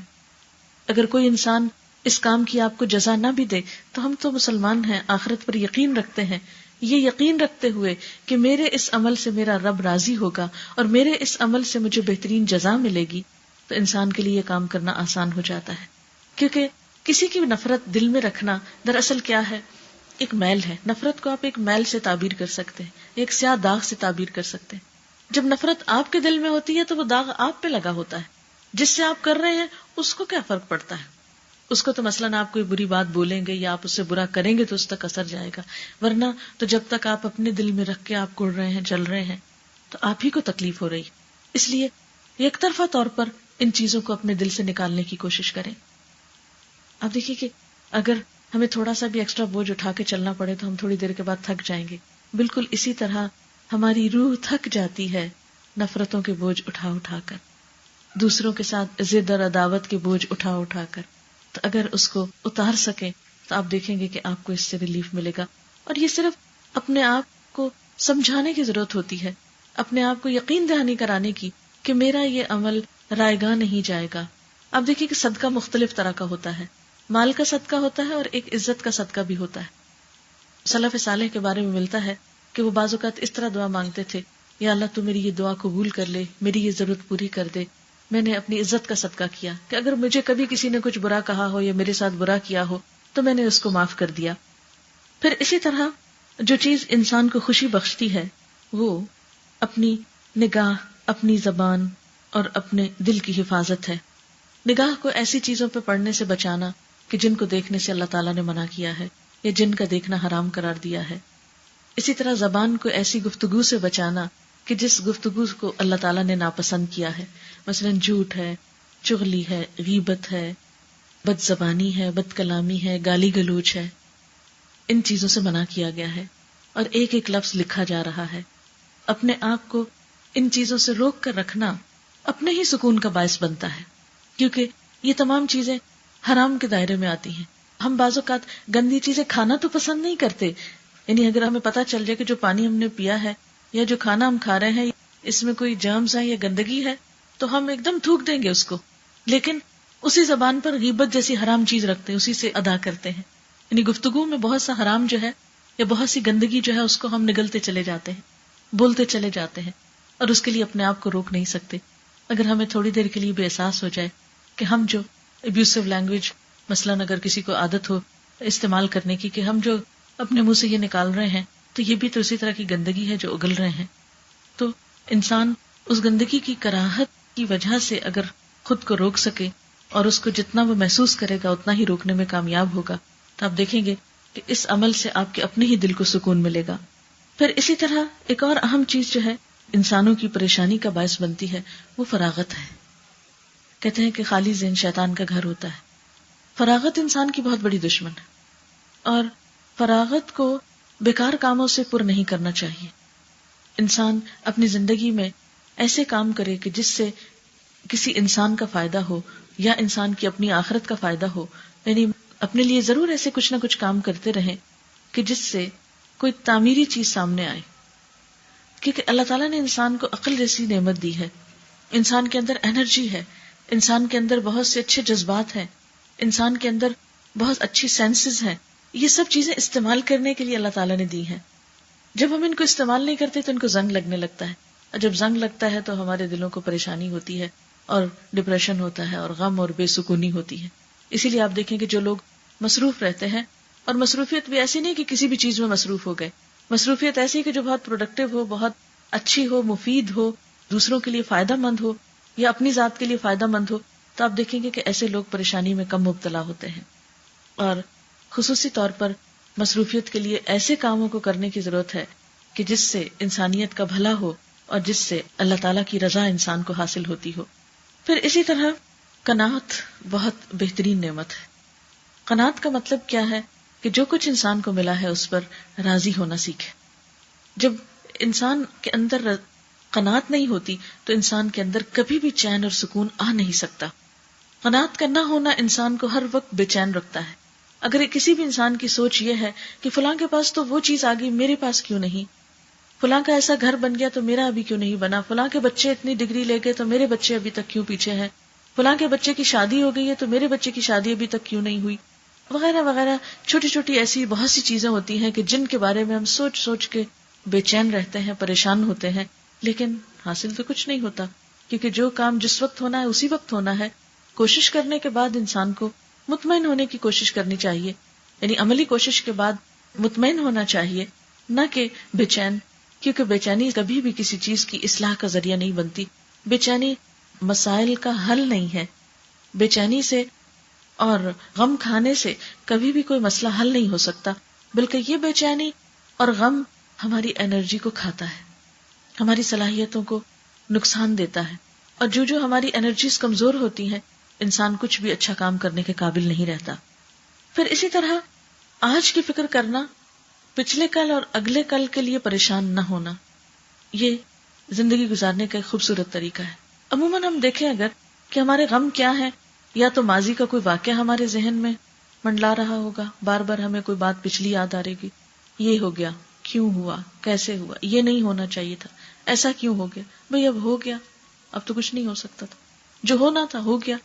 اگر کوئی انسان اس کام کی آپ کو جزا نہ بھی دے تو ہم تو مسلمان ہیں، آخرت پر یقین رکھتے ہیں، یہ یقین رکھتے ہوئے کہ میرے اس عمل سے میرا رب راضی ہوگا اور میرے اس عمل سے مجھے بہترین جزا ملے گی، تو انسان کے لیے یہ کام کرنا آسان ہو جاتا ہے۔ کیونکہ کسی کی نفرت دل میں رکھنا دراصل کیا ہے، ایک میل ہے۔ نفرت کو آپ ایک میل سے تعبیر کر سکتے ہیں، ایک سیاہ داغ سے تعبیر کر سکتے ہیں۔ جب نفرت آپ کے دل میں ہوتی ہے تو وہ داغ آپ پہ لگا ہوتا ہے، جس سے آپ کر رہے ہیں اس کو کیا فرق پڑتا ہے، اس کو تو مثلاً آپ کوئی بری بات بولیں گے یا آپ اس سے برا کریں گے تو اس تک اثر جائے گا، ورنہ تو جب تک آپ اپنے دل میں رکھ کے آپ گڑ رہے ہیں، جل رہے ہیں، تو آپ ہی کو تکلیف ہو رہی۔ اس لیے یک طرفہ طور پر ان چیزوں کو اپنے دل سے نکالنے کی کوشش کریں۔ اب دیکھیے کہ اگر ہمیں تھوڑا سا بھی ایکسٹرا بوجھ اٹھا کے چلنا پڑے تو ہم تھوڑی دیر کے بعد تھک جائیں گے، بالکل اسی طرح ہماری روح تھک جاتی ہے نفرتوں کے بوجھ اٹھا اٹھا کر، دوسروں کے ساتھ ضد اور عداوت کے بوجھ اٹھا اٹھا کر۔ تو اگر اس کو اتار سکیں تو آپ دیکھیں گے کہ آپ کو اس سے ریلیف ملے گا، اور یہ صرف اپنے آپ کو سمجھانے کی ضرورت ہوتی ہے، اپنے آپ کو یقین دہانی کرانے کی کہ میرا یہ عمل رائے گاہ نہیں جائے گا۔ اب دیکھیے کہ صدقہ مختلف طرح کا ہوتا ہے، مال کا صدقہ ہوتا ہے اور ایک عزت کا صدقہ بھی ہوتا ہے۔ سلف صالح کے بارے میں ملتا ہے کہ وہ بعض اوقات اس طرح دعا مانگتے تھے یا اللہ تو میری یہ دعا قبول کر لے، میری یہ ضرورت پوری کر دے، میں نے اپنی عزت کا صدقہ کیا کہ اگر مجھے کبھی کسی نے کچھ برا کہا ہو یا میرے ساتھ برا کیا ہو تو میں نے اس کو معاف کر دیا. پھر اسی طرح جو چیز انسان کو خوشی بخشتی ہے وہ اپنی نگاہ، اپنی زبان اور اپنے دل کی حفاظت ہے. نگاہ کو ایسی چیزوں پہ پڑنے سے بچانا کہ جن کو دیکھنے سے اللہ تعالیٰ نے منع کیا ہے یا جن کا دیکھنا حرام قرار دیا ہے. اسی طرح زبان کو ایسی گفتگو سے بچانا کہ جس گفتگو کو اللہ تعالیٰ نے ناپسند کیا ہے، مثلا جھوٹ ہے، چغلی ہے، غیبت ہے، بد زبانی ہے، بد کلامی ہے، گالی گلوچ ہے. ان چیزوں سے منع کیا گیا ہے اور ایک ایک لفظ لکھا جا رہا ہے. اپنے آپ کو ان چیزوں سے روک کر رکھنا اپنے ہی سکون کا باعث بنتا ہے، کیونکہ یہ تمام چیزیں حرام کے دائرے میں آتی ہیں. ہم بعض اوقات گندی چیزیں کھانا تو پسند نہیں کرتے، یعنی اگر ہمیں پتہ چل جائے کہ جو پانی ہم نے پیا ہے یا جو کھانا ہم کھا رہے ہیں اس میں کوئی جرمز ہے یا گندگی ہے تو ہم ایک دم تھوک دیں گے اس کو، لیکن اسی زبان پر غیبت جیسی حرام چیز رکھتے ہیں، اسی سے ادا کرتے ہیں. یعنی گفتگو میں بہت سا حرام جو ہے یا بہت سی گندگی جو ہے اس کو ہم نگلتے چلے جاتے ہیں، بولتے چلے جاتے ہیں اور اس کے لیے اپنے آپ کو روک نہیں سکتے. اگر ہمیں تھوڑی دیر کے لیے بھی احساس ہو جائے کہ ہم جو ابیوسو لینگویج مثلاً اگر کسی کو عادت ہو استعمال کرنے کی کہ ہم جو اپنے منہ سے یہ نکال رہے ہیں تو یہ بھی تو اسی طرح کی گندگی ہے جو اگل رہے ہیں، تو انسان اس گندگی کی کراہت کی وجہ سے اگر خود کو روک سکے اور اس کو جتنا وہ محسوس کرے گا اتنا ہی روکنے میں کامیاب ہوگا، تو آپ دیکھیں گے کہ اس عمل سے آپ کے اپنے ہی دل کو سکون ملے گا. پھر اسی طرح ایک اور اہم چیز جو ہے انسانوں کی پریشانی کا باعث بنتی ہے وہ فراغت ہے. کہتے ہیں کہ خالی ذہن شیطان کا گھر ہوتا ہے. فراغت انسان کی بہت بڑی دشمن ہے اور فراغت کو بیکار کاموں سے پر نہیں کرنا چاہیے. انسان اپنی زندگی میں ایسے کام کرے کہ جس سے کسی انسان کا فائدہ ہو یا انسان کی اپنی آخرت کا فائدہ ہو. یعنی اپنے لیے ضرور ایسے کچھ نہ کچھ کام کرتے رہیں کہ جس سے کوئی تعمیری چیز سامنے آئے، کیونکہ اللہ تعالیٰ نے انسان کو عقل جیسی نعمت دی ہے، انسان کے اندر انرجی ہے، انسان کے اندر بہت سے اچھے جذبات ہیں، انسان کے اندر بہت اچھی سینسز ہیں. یہ سب چیزیں استعمال کرنے کے لیے اللہ تعالیٰ نے دی ہیں. جب ہم ان کو استعمال نہیں کرتے تو ان کو زنگ لگنے لگتا ہے، اور جب زنگ لگتا ہے تو ہمارے دلوں کو پریشانی ہوتی ہے اور ڈپریشن ہوتا ہے اور غم اور بے سکونی ہوتی ہے. اسی لیے آپ دیکھیں کہ جو لوگ مصروف رہتے ہیں، اور مصروفیت بھی ایسی نہیں کہ کسی بھی چیز میں مصروف ہو گئے، مصروفیت ایسی کہ جو بہت پروڈکٹیو ہو، بہت اچھی ہو، مفید ہو، دوسروں کے لیے فائدہ مند ہو یا اپنی ذات کے لیے فائدہ مند ہو، تو آپ دیکھیں گے کہ ایسے لوگ پریشانی میں کم مبتلا ہوتے ہیں. اور خصوصی طور پر مصروفیت کے لیے ایسے کاموں کو کرنے کی ضرورت ہے کہ جس سے انسانیت کا بھلا ہو اور جس سے اللہ تعالیٰ کی رضا انسان کو حاصل ہوتی ہو. پھر اسی طرح قناعت بہت بہترین نعمت ہے. قناعت کا مطلب کیا ہے کہ جو کچھ انسان کو ملا ہے اس پر راضی ہونا سیکھے. جب انسان کے اندر قناعت نہیں ہوتی تو انسان کے اندر کبھی بھی چین اور سکون آ نہیں سکتا. قناعت کا نہ ہونا انسان کو ہر وقت بے چین رکھتا ہے. اگر کسی بھی انسان کی سوچ یہ ہے کہ فلاں کے پاس تو وہ چیز آ گئی، میرے پاس کیوں نہیں، فلاں کا ایسا گھر بن گیا تو میرا ابھی کیوں نہیں بنا، فلاں کے بچے اتنی ڈگری لے گئے تو میرے بچے ابھی تک کیوں پیچھے ہیں، فلاں کے بچے کی شادی ہو گئی ہے تو میرے بچے کی شادی ابھی تک کیوں نہیں ہوئی، وغیرہ وغیرہ. چھوٹی چھوٹی ایسی بہت سی چیزیں ہوتی ہیں کہ جن کے بارے میں ہم سوچ سوچ کے بے چین رہتے ہیں، پریشان ہوتے ہیں، لیکن حاصل تو کچھ نہیں ہوتا، کیونکہ جو کام جس وقت ہونا ہے اسی وقت ہونا ہے. کوشش کرنے کے بعد انسان کو مطمئن ہونے کی کوشش کرنی چاہیے، یعنی عملی کوشش کے بعد مطمئن ہونا چاہیے، نہ کہ بے چین، کیونکہ بے چینی کبھی بھی کسی چیز کی اصلاح کا ذریعہ نہیں بنتی. بے چینی مسائل کا حل نہیں ہے. بے چینی سے اور غم کھانے سے کبھی بھی کوئی مسئلہ حل نہیں ہو سکتا، بلکہ یہ بے چینی اور غم ہماری انرجی کو کھاتا ہے، ہماری صلاحیتوں کو نقصان دیتا ہے، اور جو ہماری انرجیز کمزور ہوتی ہیں انسان کچھ بھی اچھا کام کرنے کے قابل نہیں رہتا. پھر اسی طرح آج کی فکر کرنا، پچھلے کل اور اگلے کل کے لیے پریشان نہ ہونا، یہ زندگی گزارنے کا ایک خوبصورت طریقہ ہے. عموماً ہم دیکھیں اگر کہ ہمارے غم کیا ہیں، یا تو ماضی کا کوئی واقعہ ہمارے ذہن میں منڈلا رہا ہوگا، بار بار ہمیں کوئی بات پچھلی یاد آ رہے گی، یہ ہو گیا، کیوں ہوا، کیسے ہوا، یہ نہیں ہونا چاہیے تھا، ایسا کیوں ہو گیا، بھئی اب ہو گیا، اب تو کچھ نہیں ہو سکتا تھا، جو ہونا تھا ہو گیا،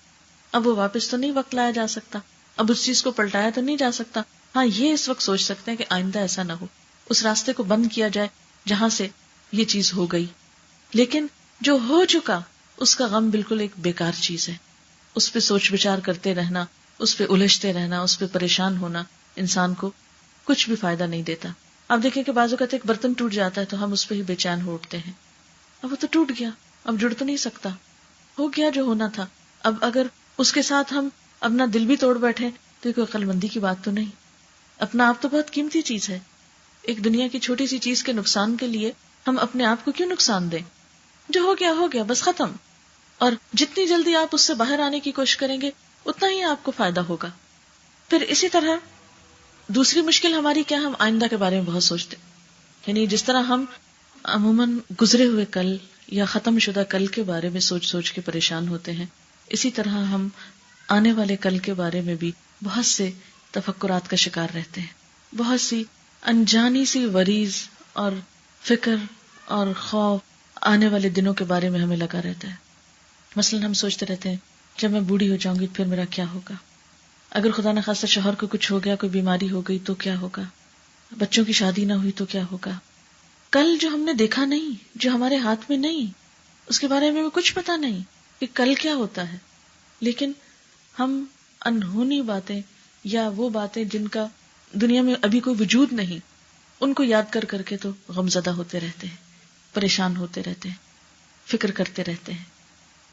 اب وہ واپس تو نہیں وقت لایا جا سکتا، اب اس چیز کو پلٹایا تو نہیں جا سکتا. ہاں یہ اس وقت سوچ سکتے ہیں کہ آئندہ ایسا نہ ہو، اس راستے کو بند کیا جائے جہاں سے یہ چیز ہو گئی. لیکن جو ہو چکا اس کا غم بالکل ایک بیکار چیز ہے. اس پہ سوچ بچار کرتے رہنا، اس پہ الجھتے رہنا، اس پہ پریشان ہونا انسان کو کچھ بھی فائدہ نہیں دیتا. اب دیکھیں کہ بعض اوقات ایک برتن ٹوٹ جاتا ہے تو ہم اس پہ ہی بے چین ہو اٹھتے ہیں. اب وہ تو ٹوٹ گیا، اب جڑ تو نہیں سکتا، ہو گیا جو ہونا تھا. اب اگر اس کے ساتھ ہم اپنا دل بھی توڑ بیٹھے تو یہ کوئی عقل مندی کی بات تو نہیں. اپنا آپ تو بہت قیمتی چیز ہے. ایک دنیا کی چھوٹی سی چیز کے نقصان کے لیے ہم اپنے آپ کو کیوں نقصان دیں؟ جو ہو گیا بس ختم. اور جتنی جلدی آپ اس سے باہر آنے کی کوشش کریں گے اتنا ہی آپ کو فائدہ ہوگا. پھر اسی طرح دوسری مشکل ہماری کیا، ہم آئندہ کے بارے میں بہت سوچتے ہیں. یعنی جس طرح ہم عموماً گزرے ہوئے کل یا ختم شدہ کل کے بارے میں سوچ سوچ کے پریشان ہوتے ہیں، اسی طرح ہم آنے والے کل کے بارے میں بھی بہت سے تفکرات کا شکار رہتے ہیں. بہت سی انجانی سی وریز اور فکر اور خوف آنے والے دنوں کے بارے میں ہمیں لگا رہتا ہے. مثلاً ہم سوچتے رہتے ہیں جب میں بوڑھی ہو جاؤں گی پھر میرا کیا ہوگا، اگر خدا نہ خواستہ شوہر کو کچھ ہو گیا، کوئی بیماری ہو گئی تو کیا ہوگا، بچوں کی شادی نہ ہوئی تو کیا ہوگا. کل جو ہم نے دیکھا نہیں، جو ہمارے ہاتھ میں نہیں، اس کے بارے میں کچھ پتا نہیں کہ کل کیا ہوتا ہے. لیکن ہم انہونی باتیں یا وہ باتیں جن کا دنیا میں ابھی کوئی وجود نہیں، ان کو یاد کر کر کے تو غمزدہ ہوتے رہتے ہیں، پریشان ہوتے رہتے ہیں، فکر کرتے رہتے ہیں.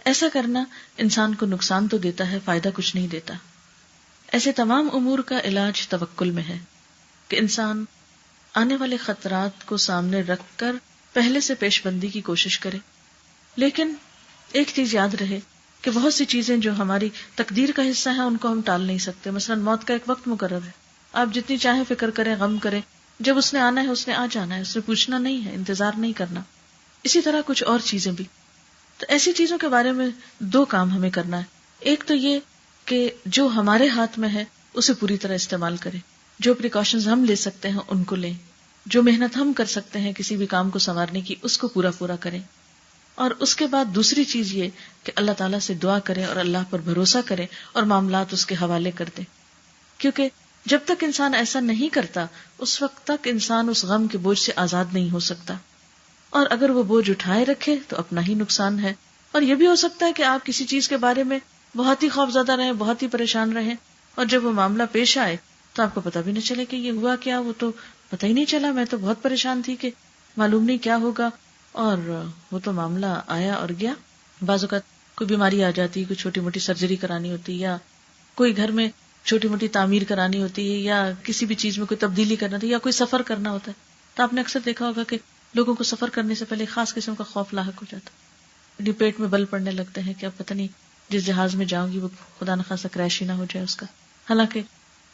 ایسا کرنا انسان کو نقصان تو دیتا ہے، فائدہ کچھ نہیں دیتا. ایسے تمام امور کا علاج توکل میں ہے کہ انسان آنے والے خطرات کو سامنے رکھ کر پہلے سے پیش بندی کی کوشش کرے. لیکن ایک چیز یاد رہے کہ بہت سی چیزیں جو ہماری تقدیر کا حصہ ہیں ان کو ہم ٹال نہیں سکتے. مثلا موت کا ایک وقت مقرر ہے، آپ جتنی چاہیں فکر کریں، غم کریں، جب اس نے آنا ہے اس نے آ جانا ہے، اس نے پوچھنا نہیں ہے، انتظار نہیں کرنا. اسی طرح کچھ اور چیزیں بھی. تو ایسی چیزوں کے بارے میں دو کام ہمیں کرنا ہے. ایک تو یہ کہ جو ہمارے ہاتھ میں ہے اسے پوری طرح استعمال کریں، جو پریکاشنز ہم لے سکتے ہیں ان کو لیں، جو محنت ہم کر سکتے ہیں کسی بھی کام کو سنوارنے کی اس کو پورا کریں. اور اس کے بعد دوسری چیز یہ کہ اللہ تعالیٰ سے دعا کریں اور اللہ پر بھروسہ کریں اور معاملات اس کے حوالے کر دیں. کیونکہ جب تک انسان ایسا نہیں کرتا اس وقت تک انسان اس غم کے بوجھ سے آزاد نہیں ہو سکتا. اور اگر وہ بوجھ اٹھائے رکھے تو اپنا ہی نقصان ہے. اور یہ بھی ہو سکتا ہے کہ آپ کسی چیز کے بارے میں بہت ہی خوفزدہ رہیں، بہت ہی پریشان رہیں، اور جب وہ معاملہ پیش آئے تو آپ کو پتہ بھی نہ چلے کہ یہ ہوا کیا. وہ تو پتہ ہی نہیں چلا، میں تو بہت پریشان تھی کہ معلوم نہیں کیا ہوگا، اور وہ تو معاملہ آیا اور گیا. بعض اوقات کوئی بیماری آ جاتی، کوئی چھوٹی موٹی سرجری کرانی ہوتی، یا کوئی گھر میں چھوٹی موٹی تعمیر کرانی ہوتی ہے، یا کسی بھی چیز میں کوئی تبدیلی کرنا ہوتی ہے، یا کوئی سفر کرنا ہوتا ہے. تو آپ نے اکثر دیکھا ہوگا کہ لوگوں کو سفر کرنے سے پہلے خاص قسم کا خوف لاحق ہو جاتا ہے. پیٹ میں بل پڑنے لگتے ہیں کہ اب پتہ نہیں جس جہاز میں جاؤں گی وہ خدا نخواستہ کریش ہی نہ ہو جائے اس کا. حالانکہ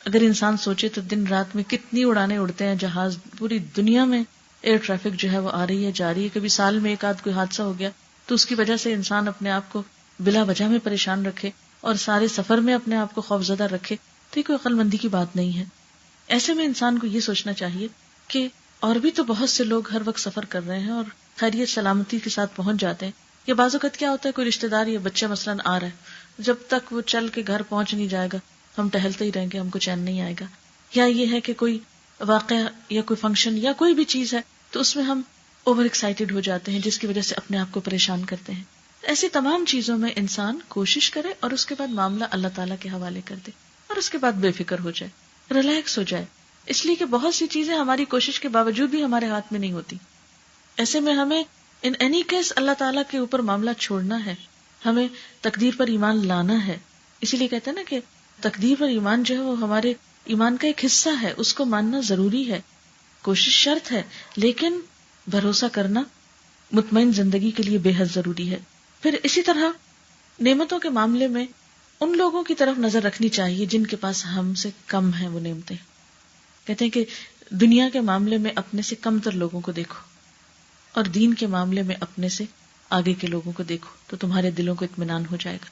اگر انسان سوچے تو دن رات میں کتنی اڑانے اڑتے ہیں جہاز، پوری دنیا میں ایئر ٹریفک جو ہے وہ آ رہی ہے جا رہی ہے. کبھی سال میں ایک آدھ کوئی حادثہ ہو گیا تو اس کی وجہ سے انسان اپنے آپ کو بلا وجہ میں پریشان رکھے اور سارے سفر میں اپنے آپ کو خوفزدہ رکھے تو یہ کوئی عقل مندی کی بات نہیں ہے. ایسے میں انسان کو یہ سوچنا چاہیے کہ اور بھی تو بہت سے لوگ ہر وقت سفر کر رہے ہیں اور خیریت سلامتی کے ساتھ پہنچ جاتے ہیں. یہ بعض اوقات کیا ہوتا ہے، کوئی رشتہ دار یا بچہ مثلاً آ رہا ہے، جب تک وہ چل کے گھر پہنچ نہیں جائے گا ہم ٹہلتے ہی رہیں گے، ہم کو چین نہیں آئے گا. یا یہ ہے کہ کوئی واقعہ یا کوئی فنکشن یا کوئی بھی چیز ہے تو اس میں ہم اوور ایکسائٹیڈ ہو جاتے ہیں جس کی وجہ سے اپنے آپ کو پریشان کرتے ہیں. ایسی تمام چیزوں میں انسان کوشش کرے اور اس کے بعد معاملہ اللہ تعالیٰ کے حوالے کر دے اور اس کے بعد بے فکر ہو جائے، ریلیکس ہو جائے. اس لیے کہ بہت سی چیزیں ہماری کوشش کے باوجود بھی ہمارے ہاتھ میں نہیں ہوتی. ایسے میں ہمیں ان اینی کیس اللہ تعالیٰ کے اوپر معاملہ چھوڑنا ہے، ہمیں تقدیر پر ایمان لانا ہے. اسی لیے کہتے ہیں نا کہ تقدیر پر ایمان جو ہے وہ ہمارے ایمان کا ایک حصہ ہے، اس کو ماننا ضروری ہے، کوشش شرط ہے، لیکن بھروسہ کرنا مطمئن زندگی کے لیے بے حد ضروری ہے. پھر اسی طرح نعمتوں کے معاملے میں ان لوگوں کی طرف نظر رکھنی چاہیے جن کے پاس ہم سے کم ہیں وہ نعمتیں. کہتے ہیں کہ دنیا کے معاملے میں اپنے سے کم تر لوگوں کو دیکھو اور دین کے معاملے میں اپنے سے آگے کے لوگوں کو دیکھو تو تمہارے دلوں کو اطمینان ہو جائے گا.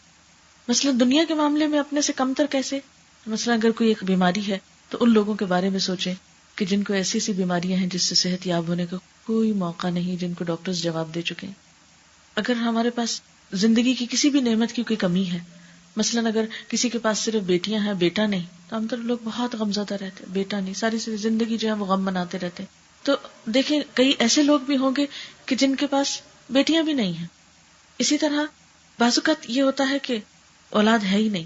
مثلا دنیا کے معاملے میں اپنے سے کم تر کیسے؟ مثلا اگر کوئی ایک بیماری ہے تو ان لوگوں کے بارے میں سوچیں کہ جن کو ایسی ایسی بیماریاں ہیں جس سے صحت یاب ہونے کا کوئی موقع نہیں، جن کو ڈاکٹرز جواب دے چکے ہیں. اگر ہمارے پاس زندگی کی کسی بھی نعمت کی کوئی کمی ہے، مثلا اگر کسی کے پاس صرف بیٹیاں ہیں بیٹا نہیں، تو ہم تو لوگ بہت غمزدہ رہتے ہیں، بیٹا نہیں، ساری زندگی جو ہے وہ غم بناتے رہتے ہیں. تو دیکھیں کئی ایسے لوگ بھی ہوں گے کہ جن کے پاس بیٹیاں بھی نہیں ہیں. اسی طرح بعض اوقات یہ ہوتا ہے کہ اولاد ہے ہی نہیں،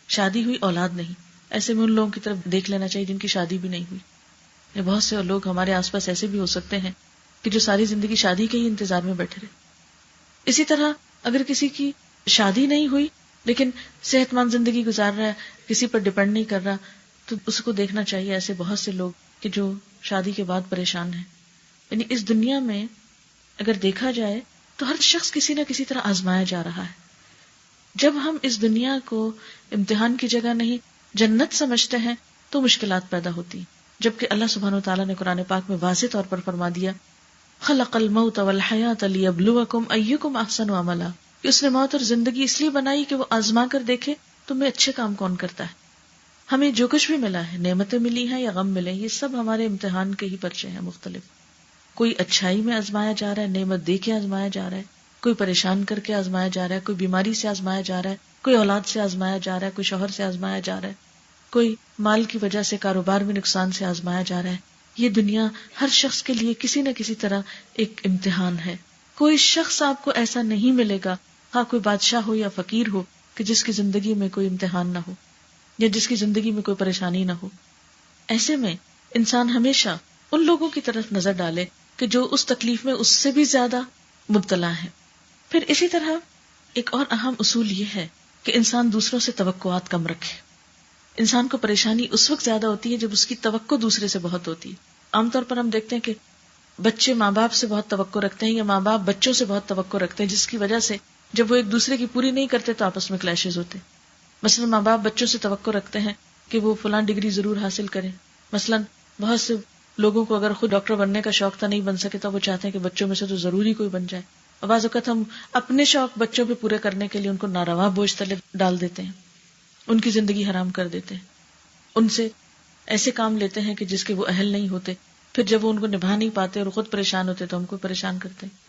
شادی ہوئی اولاد نہیں. ایسے میں ان لوگوں کی طرف دیکھ لینا چاہیے جن کی شادی بھی نہیں ہوئی. یہ بہت سے لوگ ہمارے آس پاس ایسے بھی ہو سکتے ہیں کہ جو ساری زندگی شادی کے ہی انتظار میں بیٹھے رہے. اسی طرح اگر کسی کی شادی نہیں ہوئی لیکن صحت مند زندگی گزار رہا ہے، کسی پر ڈپینڈ نہیں کر رہا، تو اس کو دیکھنا چاہیے. ایسے بہت سے لوگ کہ جو شادی کے بعد پریشان ہیں. یعنی اس دنیا میں اگر دیکھا جائے تو ہر شخص کسی نہ کسی طرح آزمایا جا رہا ہے. جب ہم اس دنیا کو امتحان کی جگہ نہیں جنت سمجھتے ہیں تو مشکلات پیدا ہوتی ہیں. جبکہ اللہ سبحانہ وتعالیٰ نے قرآن پاک میں واضح طور پر فرما دیا خلق الموت والحیات لیبلوکم ایکم احسن عملا، کہ اس نے موت اور زندگی اس لیے بنائی کہ وہ آزما کر دیکھے تمہیں اچھے کام کون کرتا ہے. ہمیں جو کچھ بھی ملا ہے، نعمتیں ملی ہیں یا غم ملے، یہ سب ہمارے امتحان کے ہی پرچے ہیں مختلف. کوئی اچھائی میں آزمایا جا رہا ہے، نعمت دے کے آزمایا جا رہا ہے، کوئی پریشان کر کے آزمایا جا رہا ہے، کوئی بیماری سے آزمایا جا رہا ہے، کوئی اولاد سے آزمایا جا رہا ہے، کوئی شوہر سے آزمایا جا رہا ہے، کوئی مال کی وجہ سے کاروبار میں نقصان سے آزمایا جا رہا ہے. یہ دنیا ہر شخص کے لیے کسی نہ کسی طرح ایک امتحان ہے. کوئی شخص آپ کو ایسا نہیں ملے گا، ہاں کوئی بادشاہ ہو یا فقیر ہو، کہ جس کی زندگی میں کوئی امتحان نہ ہو یا جس کی زندگی میں کوئی پریشانی نہ ہو. ایسے میں انسان ہمیشہ ان لوگوں کی طرف نظر ڈالے کہ جو اس تکلیف میں اس سے بھی زیادہ مبتلا ہے. پھر اسی طرح ایک اور اہم اصول یہ ہے کہ انسان دوسروں سے توقعات کم رکھے. انسان کو پریشانی اس وقت زیادہ ہوتی ہے جب اس کی توقع دوسرے سے بہت ہوتی ہے. عام طور پر ہم دیکھتے ہیں کہ بچے ماں باپ سے بہت توقع رکھتے ہیں یا ماں باپ بچوں سے بہت توقع رکھتے ہیں، جس کی وجہ سے جب وہ ایک دوسرے کی پوری نہیں کرتے تو آپس میں کلیشز ہوتے. مثلا ماں باپ بچوں سے توقع رکھتے ہیں کہ وہ فلاں ڈگری ضرور حاصل کریں. مثلا بہت سے لوگوں کو اگر خود ڈاکٹر بننے کا شوق تھا، نہیں بن سکے، تو وہ چاہتے ہیں کہ بچوں میں سے تو ضروری کوئی بن جائے. اور بعض اوقات ہم اپنے شوق بچوں پہ پورے کرنے کے لیے ان کو ناروا بوجھ تلے ڈال دیتے ہیں، ان کی زندگی حرام کر دیتے ہیں، ان سے ایسے کام لیتے ہیں کہ جس کے وہ اہل نہیں ہوتے. پھر جب وہ ان کو نبھا نہیں پاتے اور خود پریشان ہوتے تو ہم کو پریشان کرتے ہیں.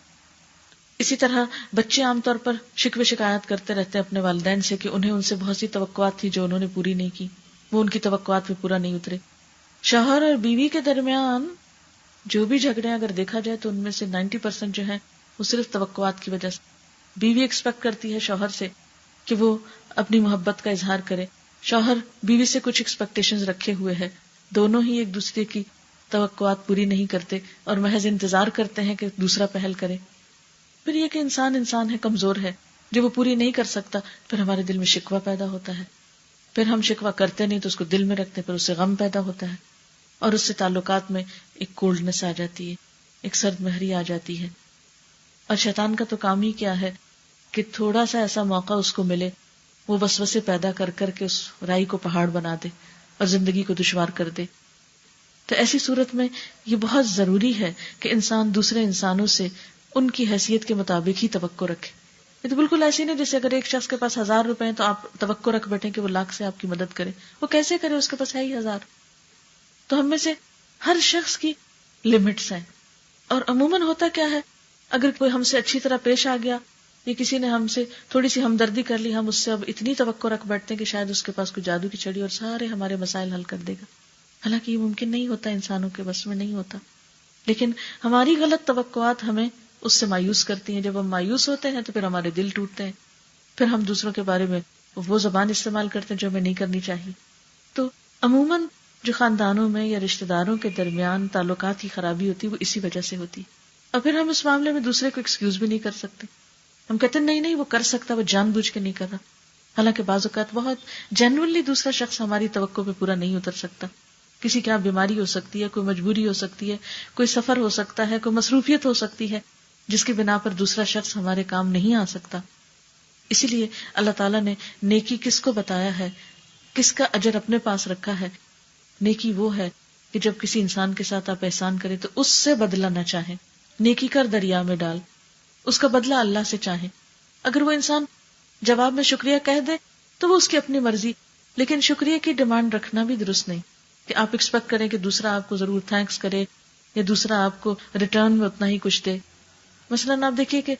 اسی طرح بچے عام طور پر شکوے شکایت کرتے رہتے ہیں اپنے والدین سے کہ انہیں ان سے بہت سی توقعات تھی جو انہوں نے پوری نہیں کی، وہ ان کی توقعات پہ پورا نہیں اترے. شوہر اور بیوی کے درمیان جو بھی جھگڑے اگر دیکھا جائے تو ان میں سے 90% جو ہے وہ صرف توقعات کی وجہ سے. بیوی ایکسپیکٹ کرتی ہے شوہر سے کہ وہ اپنی محبت کا اظہار کرے، شوہر بیوی سے کچھ ایکسپیکٹیشنز رکھے ہوئے ہے، دونوں ہی ایک دوسرے کی توقعات پوری نہیں کرتے اور محض انتظار کرتے ہیں کہ دوسرا پہل کرے. پھر یہ کہ انسان ہے، کمزور ہے، جب وہ پوری نہیں کر سکتا پھر ہمارے دل میں شکوہ پیدا ہوتا ہے، پھر ہم شکوہ کرتے نہیں تو اس کو دل میں رکھتے، پھر اس سے غم پیدا ہوتا ہے اور اس سے تعلقات میں ایک کولڈنس آ جاتی ہے، ایک سرد مہری آ جاتی ہے. اور شیطان کا تو کام ہی کیا ہے کہ تھوڑا سا ایسا موقع اس کو ملے، وہ وسوسے پیدا کر کر کے اس رائی کو پہاڑ بنا دے اور زندگی کو دشوار کر دے. تو ایسی صورت میں یہ بہت ضروری ہے کہ انسان دوسرے انسانوں سے ان کی حیثیت کے مطابق ہی توقع رکھے. یہ تو بالکل ایسے نہیں جیسے اگر ایک شخص کے پاس 1000 روپے ہیں تو آپ توقع رکھ بیٹھیں کہ وہ لاکھ سے آپ کی مدد کرے. وہ کیسے کرے؟ اس کے پاس ہے ہی 1000. تو ہم میں سے ہر شخص کی لمٹس ہیں. اور عموماً ہوتا کیا ہے، اگر کوئی ہم سے اچھی طرح پیش آ گیا یا کسی نے ہم سے تھوڑی سی ہمدردی کر لی، ہم اس سے اب اتنی توقع رکھ بیٹھتے ہیں کہ شاید اس کے پاس کوئی جادو کی چھڑی اور سارے ہمارے مسائل حل کر دے گا. حالانکہ یہ ممکن نہیں ہوتا، انسانوں کے بس میں نہیں ہوتا. لیکن ہماری غلط توقعات ہمیں اس سے مایوس کرتی ہیں. جب ہم مایوس ہوتے ہیں تو پھر ہمارے دل ٹوٹتے ہیں، پھر ہم دوسروں کے بارے میں وہ زبان استعمال کرتے ہیں جو ہمیں نہیں کرنی چاہیے. تو عموماً جو خاندانوں میں یا رشتہ داروں کے درمیان تعلقات کی خرابی ہوتی ہے وہ اسی وجہ سے ہوتی. اور پھر ہم اس معاملے میں دوسرے کو ایکسکیوز بھی نہیں کر سکتے. ہم کہتے ہیں نہیں وہ کر سکتا، وہ جان بوجھ کے نہیں کر رہا. حالانکہ بعض اوقات بہت جینوئنلی دوسرا شخص ہماری توقع پہ پورا نہیں اتر سکتا. کسی کے یہاں بیماری ہو سکتی ہے، کوئی مجبوری ہو سکتی ہے، کوئی سفر ہو سکتا ہے، کوئی مصروفیت ہو سکتی ہے جس کی بنا پر دوسرا شخص ہمارے کام نہیں آ سکتا. اسی لیے اللہ تعالیٰ نے نیکی کس کو بتایا ہے، کس کا اجر اپنے پاس رکھا ہے. نیکی وہ ہے کہ جب کسی انسان کے ساتھ آپ احسان کریں تو اس سے بدلہ نہ چاہیں. نیکی کر دریا میں ڈال، اس کا بدلہ اللہ سے چاہیں. اگر وہ انسان جواب میں شکریہ کہہ دے تو وہ اس کی اپنی مرضی، لیکن شکریہ کی ڈیمانڈ رکھنا بھی درست نہیں کہ آپ ایکسپیکٹ کریں کہ دوسرا آپ کو ضرور تھینکس کرے یا دوسرا آپ کو ریٹرن میں اتنا ہی کچھ دے. مثلاً آپ دیکھیے کہ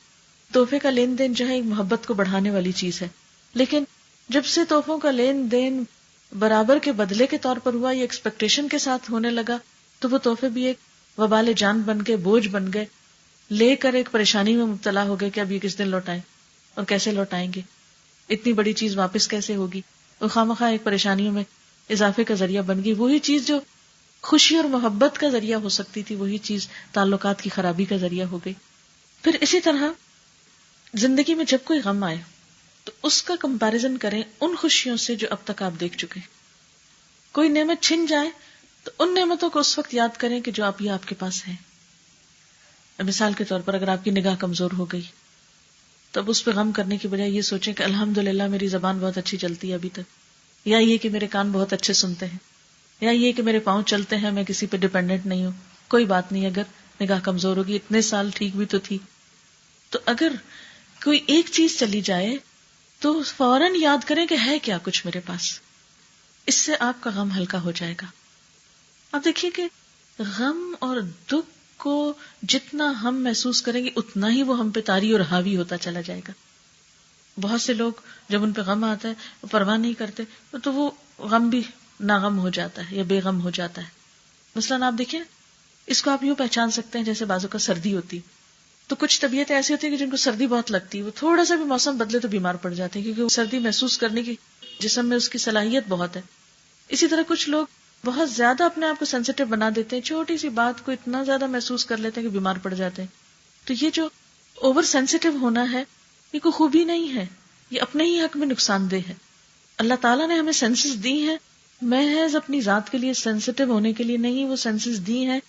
تحفے کا لین دین جو ہے محبت کو بڑھانے والی چیز ہے، لیکن جب سے تحفوں کا لین دین برابر کے بدلے کے طور پر ہوا یا ایکسپیکٹیشن کے ساتھ ہونے لگا تو وہ تحفے بھی ایک وبال جان بن گئے، بوجھ بن گئے. لے کر ایک پریشانی میں مبتلا ہو گئے کہ اب یہ کس دن لوٹائیں اور کیسے لوٹائیں گے، اتنی بڑی چیز واپس کیسے ہوگی، وہ خواہ ایک پریشانیوں میں اضافے کا ذریعہ بن گئی. وہی چیز جو خوشی اور محبت کا ذریعہ ہو سکتی تھی، وہی چیز تعلقات کی خرابی کا ذریعہ ہو گئی. پھر اسی طرح زندگی میں جب کوئی غم آئے تو اس کا کمپیریزن کریں ان خوشیوں سے جو اب تک آپ دیکھ چکے. کوئی نعمت چھن جائے تو ان نعمتوں کو اس وقت یاد کریں کہ جو آپ کے پاس ہیں. مثال کے طور پر اگر آپ کی نگاہ کمزور ہو گئی تو اب اس پہ غم کرنے کی بجائے یہ سوچیں کہ الحمدللہ میری زبان بہت اچھی چلتی ہے ابھی تک، یا یہ کہ میرے کان بہت اچھے سنتے ہیں، یا یہ کہ میرے پاؤں چلتے ہیں، میں کسی پہ ڈیپینڈنٹ نہیں ہوں. کوئی بات نہیں اگر نگاہ کمزور ہوگی، اتنے سال ٹھیک بھی تو تھی. تو اگر کوئی ایک چیز چلی جائے تو فوراً یاد کریں کہ ہے کیا کچھ میرے پاس. اس سے آپ کا غم ہلکا ہو جائے گا. آپ دیکھیے کہ غم اور دکھ کو جتنا ہم محسوس کریں گے اتنا ہی وہ ہم پہ طاری اور حاوی ہوتا چلا جائے گا. بہت سے لوگ جب ان پہ غم آتا ہے وہ پرواہ نہیں کرتے تو وہ غم بھی ناغم ہو جاتا ہے یا بے غم ہو جاتا ہے. مثلاً آپ دیکھیں اس کو آپ یوں پہچان سکتے ہیں جیسے بازو کا سردی ہوتی تو کچھ طبیعتیں ایسی ہوتی ہیں کہ جن کو سردی بہت لگتی ہے، وہ تھوڑا سا بھی موسم بدلے تو بیمار پڑ جاتے ہیں کیونکہ وہ سردی محسوس کرنے کی جسم میں اس کی صلاحیت بہت ہے. اسی طرح کچھ لوگ بہت زیادہ اپنے آپ کو سینسیٹیو بنا دیتے ہیں، چھوٹی سی بات کو اتنا زیادہ محسوس کر لیتے ہیں کہ بیمار پڑ جاتے ہیں. تو یہ جو اوور سینسیٹیو ہونا ہے یہ کوئی خوبی نہیں ہے، یہ اپنے ہی حق میں نقصان دہ ہے. اللہ تعالیٰ نے ہمیں سینسز دی ہیں محض اپنی ذات کے لیے سینسیٹیو ہونے کے لیے نہیں، وہ سینسز دی ہیں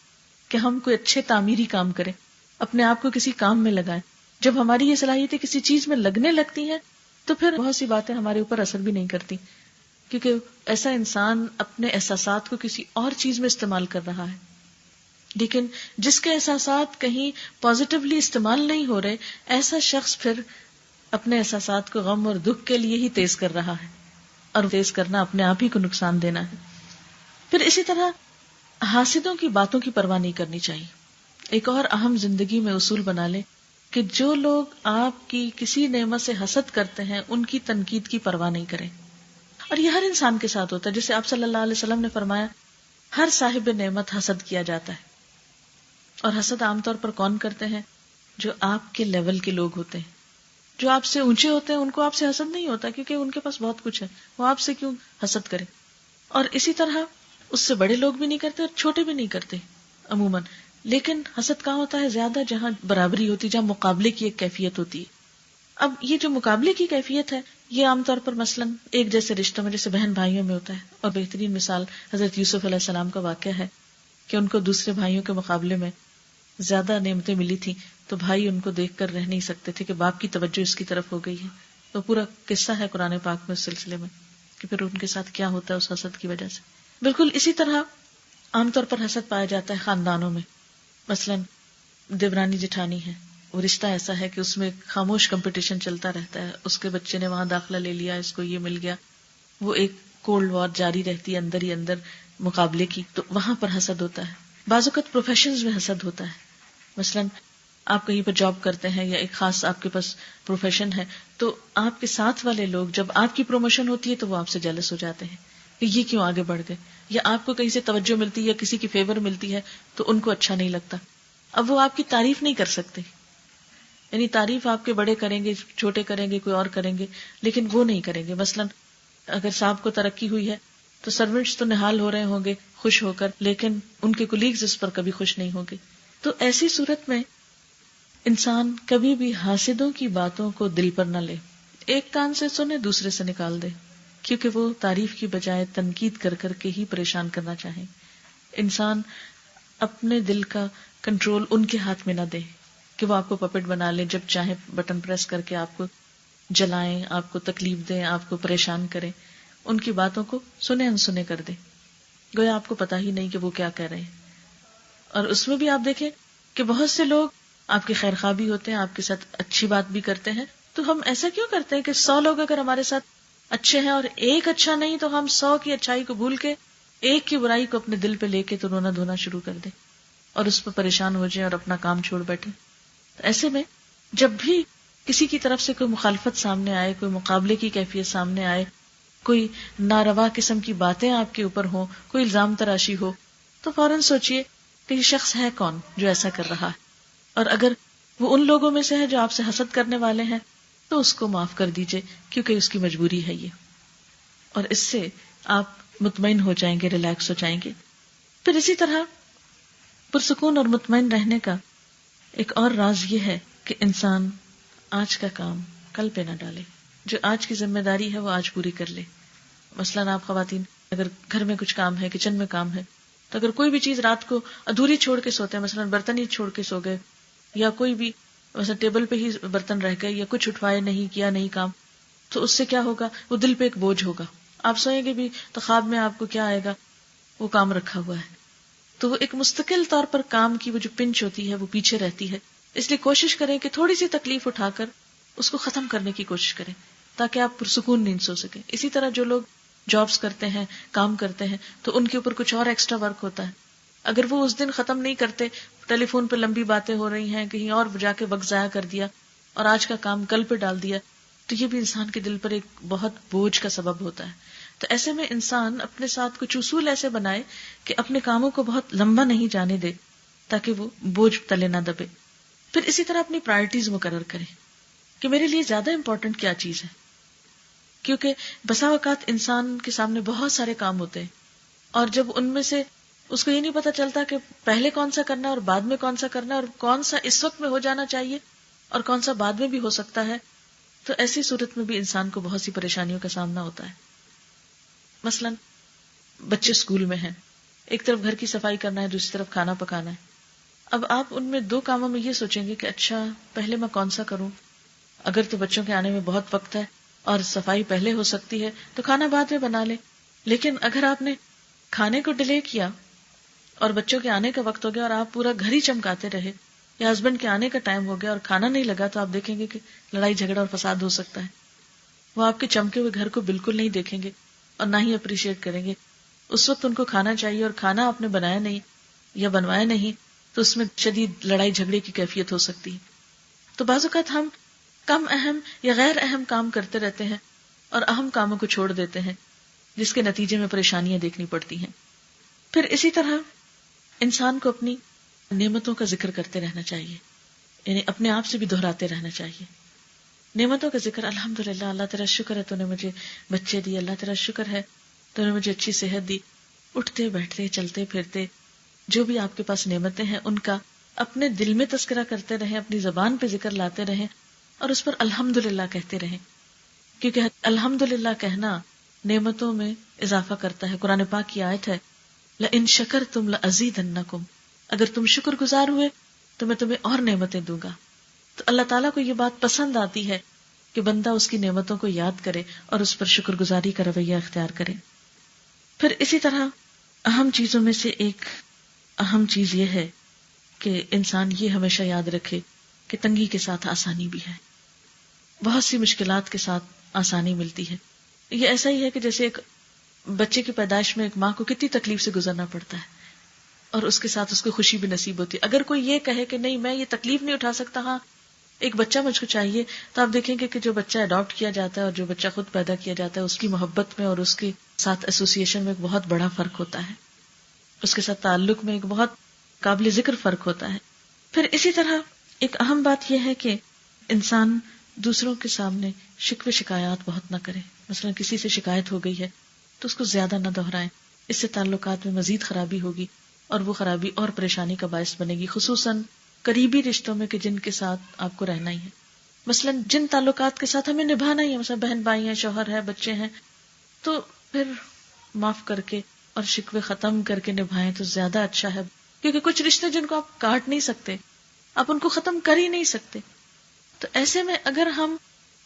کہ ہم کوئی اچھے تعمیری کام کریں، اپنے آپ کو کسی کام میں لگائیں. جب ہماری یہ صلاحیتیں کسی چیز میں لگنے لگتی ہیں تو پھر بہت سی باتیں ہمارے اوپر اثر بھی نہیں کرتی، کیونکہ ایسا انسان اپنے احساسات کو کسی اور چیز میں استعمال کر رہا ہے. لیکن جس کے احساسات کہیں پازیٹیولی استعمال نہیں ہو رہے، ایسا شخص پھر اپنے احساسات کو غم اور دکھ کے لیے ہی تیز کر رہا ہے، اور تیز کرنا اپنے آپ ہی کو نقصان دینا ہے. پھر اسی طرح حاسدوں کی باتوں کی پرواہ نہیں کرنی چاہیے. ایک اور اہم زندگی میں اصول بنا لیں کہ جو لوگ آپ کی کسی نعمت سے حسد کرتے ہیں ان کی تنقید کی پرواہ نہیں کریں. اور یہ ہر انسان کے ساتھ ہوتا ہے، جیسے آپ صلی اللہ علیہ وسلم نے فرمایا ہر صاحب نعمت حسد کیا جاتا ہے. اور حسد عام طور پر کون کرتے ہیں؟ جو آپ کے لیول کے لوگ ہوتے ہیں. جو آپ سے اونچے ہوتے ہیں ان کو آپ سے حسد نہیں ہوتا کیونکہ ان کے پاس بہت کچھ ہے، وہ آپ سے کیوں حسد کریں. اور اسی طرح اس سے بڑے لوگ بھی نہیں کرتے اور چھوٹے بھی نہیں کرتے عموماً. لیکن حسد کہاں ہوتا ہے؟ زیادہ جہاں برابری ہوتی، جہاں مقابلے کی ایک کیفیت ہوتی ہے. اب یہ جو مقابلے کی کیفیت ہے یہ عام طور پر مثلاً ایک جیسے رشتوں میں جیسے بہن بھائیوں میں ہوتا ہے. اور بہترین مثال حضرت یوسف علیہ السلام کا واقعہ ہے کہ ان کو دوسرے بھائیوں کے مقابلے میں زیادہ نعمتیں ملی تھی تو بھائی ان کو دیکھ کر رہ نہیں سکتے تھے کہ باپ کی توجہ اس کی طرف ہو گئی ہے. تو پورا قصہ ہے قرآن پاک میں اس سلسلے میں کہ پھر ان کے ساتھ کیا ہوتا ہے اس حسد کی وجہ سے. بالکل اسی طرح عام طور پر حسد پایا جاتا ہے خاندانوں میں. مثلاً دیورانی جٹھانی ہے، وہ رشتہ ایسا ہے کہ اس میں خاموش کمپٹیشن چلتا رہتا ہے. اس کے بچے نے وہاں داخلہ لے لیا، اس کو یہ مل گیا، وہ ایک کولڈ وار جاری رہتی ہے اندر ہی اندر مقابلے کی. تو وہاں پر حسد ہوتا ہے. بعض اوقات پروفیشنز میں حسد ہوتا ہے. مثلاً آپ کہیں پر جاب کرتے ہیں یا ایک خاص آپ کے پاس پروفیشن ہے تو آپ کے ساتھ والے لوگ جب آپ کی پروموشن ہوتی ہے تو وہ آپ سے جیلس ہو جاتے ہیں کہ یہ کیوں آگے بڑھ گئے، یا آپ کو کہیں سے توجہ ملتی ہے یا کسی کی فیور ملتی ہے تو ان کو اچھا نہیں لگتا. اب وہ آپ کی تعریف نہیں کر سکتے، یعنی تعریف آپ کے بڑے کریں گے، چھوٹے کریں گے، کوئی اور کریں گے، لیکن وہ نہیں کریں گے. مثلاً اگر صاحب کو ترقی ہوئی ہے تو سروینٹس تو نہال ہو رہے ہوں گے خوش ہو کر، لیکن ان کے کولیگز اس پر کبھی خوش نہیں ہوں گے. تو ایسی صورت میں انسان کبھی بھی حاسدوں کی باتوں کو دل پر نہ لے. ایک کان سے سنے دوسرے سے نکال دے، کیونکہ وہ تعریف کی بجائے تنقید کر کر کے ہی پریشان کرنا چاہیں. انسان اپنے دل کا کنٹرول ان کے ہاتھ میں نہ دے کہ وہ آپ کو پپٹ بنا لیں، جب چاہے بٹن پریس کر کے آپ کو جلائیں، آپ کو تکلیف دیں، آپ کو پریشان کریں. ان کی باتوں کو سنے انسنے کر دیں گویا آپ کو پتا ہی نہیں کہ وہ کیا کہہ رہے ہیں. اور اس میں بھی آپ دیکھیں کہ بہت سے لوگ آپ کے خیر خواہ بھی ہوتے ہیں، آپ کے ساتھ اچھی بات بھی کرتے ہیں. تو ہم ایسا کیوں کرتے ہیں کہ 100 لوگ اگر ہمارے ساتھ اچھے ہیں اور ایک اچھا نہیں تو ہم 100 کی اچھائی کو بھول کے ایک کی برائی کو اپنے دل پہ لے کے تو رونا دھونا شروع کر دیں اور اس پہ پریشان ہو جائیں اور اپنا کام چھوڑ بیٹھے. تو ایسے میں جب بھی کسی کی طرف سے کوئی مخالفت سامنے آئے، کوئی مقابلے کی کیفیت سامنے آئے، کوئی ناروا قسم کی باتیں آپ کے اوپر ہوں، کوئی الزام تراشی ہو، تو فوراً سوچئے کہ یہ شخص ہے کون جو ایسا کر رہا ہے. اور اگر وہ ان لوگوں میں سے ہے جو آپ سے حسد کرنے والے ہیں تو اس کو معاف کر دیجئے، کیونکہ اس کی مجبوری ہے یہ، اور اس سے آپ مطمئن ہو جائیں گے، ریلیکس ہو جائیں گے۔ پھر اسی طرح پرسکون اور مطمئن رہنے کا ایک اور راز یہ ہے کہ انسان آج کا کام کل پہ نہ ڈالے، جو آج کی ذمہ داری ہے وہ آج پوری کر لے۔ مثلاً آپ خواتین اگر گھر میں کچھ کام ہے، کچن میں کام ہے، تو اگر کوئی بھی چیز رات کو ادھوری چھوڑ کے سوتے ہیں، مثلاً برتن ہی چھوڑ کے سو گئے، یا کوئی بھی مثلا ٹیبل پہ ہی برتن رہ گئے، یا کچھ اٹھوائے نہیں، کیا نہیں کام، تو اس سے کیا ہوگا، وہ دل پہ ایک بوجھ ہوگا۔ آپ سوئیں گے بھی تو خواب میں آپ کو کیا آئے گا، وہ کام رکھا ہوا ہے، تو وہ ایک مستقل طور پر کام کی وہ جو پنچ ہوتی ہے وہ پیچھے رہتی ہے۔ اس لیے کوشش کریں کہ تھوڑی سی تکلیف اٹھا کر اس کو ختم کرنے کی کوشش کریں تاکہ آپ پرسکون نیند سو سکیں۔ اسی طرح جو لوگ جابز کرتے ہیں، کام کرتے ہیں، تو ان کے اوپر کچھ اور ایکسٹرا ورک ہوتا ہے، اگر وہ اس دن ختم نہیں کرتے، ٹیلی فون پہ لمبی باتیں ہو رہی ہیں، کہیں اور جا کے وقت ضائع کر دیا اور آج کا کام کل پہ ڈال دیا، تو یہ بھی انسان کے دل پر ایک بہت بوجھ کا سبب ہوتا ہے۔ تو ایسے میں انسان اپنے ساتھ کچھ اصول ایسے بنائے کہ اپنے کاموں کو بہت لمبا نہیں جانے دے تاکہ وہ بوجھ تلے نہ دبے۔ پھر اسی طرح اپنی پرائرٹیز مقرر کریں کہ میرے لیے زیادہ امپورٹنٹ کیا چیز ہے، کیونکہ بسا اوقات انسان کے سامنے بہت سارے کام ہوتے ہیں، اور جب ان میں سے اس کو یہ نہیں پتا چلتا کہ پہلے کون سا کرنا ہے اور بعد میں کون سا کرنا ہے، اور کون سا اس وقت میں ہو جانا چاہیے اور کون سا بعد میں بھی ہو سکتا ہے، تو ایسی صورت میں بھی انسان کو بہت سی پریشانیوں کا سامنا ہوتا ہے۔ مثلاً بچے اسکول میں ہیں، ایک طرف گھر کی صفائی کرنا ہے، دوسری طرف کھانا پکانا ہے۔ اب آپ ان میں دو کاموں میں یہ سوچیں گے کہ اچھا پہلے میں کون سا کروں، اگر تو بچوں کے آنے میں بہت وقت ہے اور صفائی پہلے ہو سکتی ہے تو کھانا بعد میں بنا لیں، لیکن اگر آپ نے کھانے کو ڈیلے کیا اور بچوں کے آنے کا وقت ہو گیا اور آپ پورا گھر ہی چمکاتے رہے، یا ہسبینڈ کے آنے کا ٹائم ہو گیا اور کھانا نہیں لگا، تو آپ دیکھیں گے کہ لڑائی جھگڑا اور فساد ہو سکتا ہے۔ وہ آپ کے چمکے ہوئے گھر کو بالکل نہیں دیکھیں گے اور نہ ہی اپریشیٹ کریں گے۔ اس وقت ان کو کھانا چاہیے اور کھانا آپ نے بنایا نہیں یا بنوایا نہیں، تو اس میں شدید لڑائی جھگڑے کی کیفیت ہو سکتی ہے۔ تو بعض اوقات ہم کم اہم یا غیر اہم کام کرتے رہتے ہیں اور اہم کاموں کو چھوڑ دیتے ہیں، جس کے نتیجے میں پریشانیاں دیکھنی پڑتی ہیں۔ پھر اسی طرح انسان کو اپنی نعمتوں کا ذکر کرتے رہنا چاہیے، یعنی اپنے آپ سے بھی دہراتے رہنا چاہیے۔ نعمتوں کا ذکر، الحمدللہ، اللہ تیرا شکر ہے تو نے مجھے بچے دی، اللہ تیرا شکر ہے تو نے مجھے اچھی صحت دی۔ اٹھتے بیٹھتے چلتے پھرتے جو بھی آپ کے پاس نعمتیں ہیں ان کا اپنے دل میں تذکرہ کرتے رہیں، اپنی زبان پہ ذکر لاتے رہیں اور اس پر الحمدللہ کہتے رہیں، کیونکہ الحمدللہ کہنا نعمتوں میں اضافہ کرتا ہے۔ قرآن پاک کی آیت ہے، لَإِن شَكَرْتُمْ لَأَزِيدَنَّكُمْ، اگر تم شکر گزار ہوئے تو میں تمہیں اور نعمتیں دوں گا۔ تو اللہ تعالیٰ کو یہ بات پسند آتی ہے کہ بندہ اس کی نعمتوں کو یاد کرے اور اس پر شکر گزاری کا رویہ اختیار کرے۔ پھر اسی طرح اہم چیزوں میں سے ایک اہم چیز یہ ہے کہ انسان یہ ہمیشہ یاد رکھے کہ تنگی کے ساتھ آسانی بھی ہے، بہت سی مشکلات کے ساتھ آسانی ملتی ہے۔ یہ ایسا ہی ہے کہ جیسے ایک بچے کی پیدائش میں ایک ماں کو کتنی تکلیف سے گزرنا پڑتا ہے اور اس کے ساتھ اس کو خوشی بھی نصیب ہوتی ہے۔ اگر کوئی یہ کہے کہ نہیں میں یہ تکلیف نہیں اٹھا سکتا، ہاں ایک بچہ مجھ کو چاہیے، تو آپ دیکھیں گے کہ جو بچہ اڈاپٹ کیا جاتا ہے اور جو بچہ خود پیدا کیا جاتا ہے، اس کی محبت میں اور اس کے ساتھ ایسوسیشن میں ایک بہت بڑا فرق ہوتا ہے، اس کے ساتھ تعلق میں ایک بہت قابل ذکر فرق ہوتا ہے۔ پھر اسی طرح ایک اہم بات یہ ہے کہ انسان دوسروں کے سامنے شکوے شکایات بہت نہ کرے۔ مثلا کسی سے شکایت ہو گئی ہے تو اس کو زیادہ نہ دہرائیں، اس سے تعلقات میں مزید خرابی ہوگی اور وہ خرابی اور پریشانی کا باعث بنے گی، خصوصاً قریبی رشتوں میں کہ جن کے ساتھ آپ کو رہنا ہی ہے۔ مثلا جن تعلقات کے ساتھ ہمیں نبھانا ہی ہے، مثلا بہن بھائی ہیں، شوہر ہے، بچے ہیں، تو پھر معاف کر کے اور شکوے ختم کر کے نبھائیں تو زیادہ اچھا ہے، کیونکہ کچھ رشتے جن کو آپ کاٹ نہیں سکتے، آپ ان کو ختم کر ہی نہیں سکتے، تو ایسے میں اگر ہم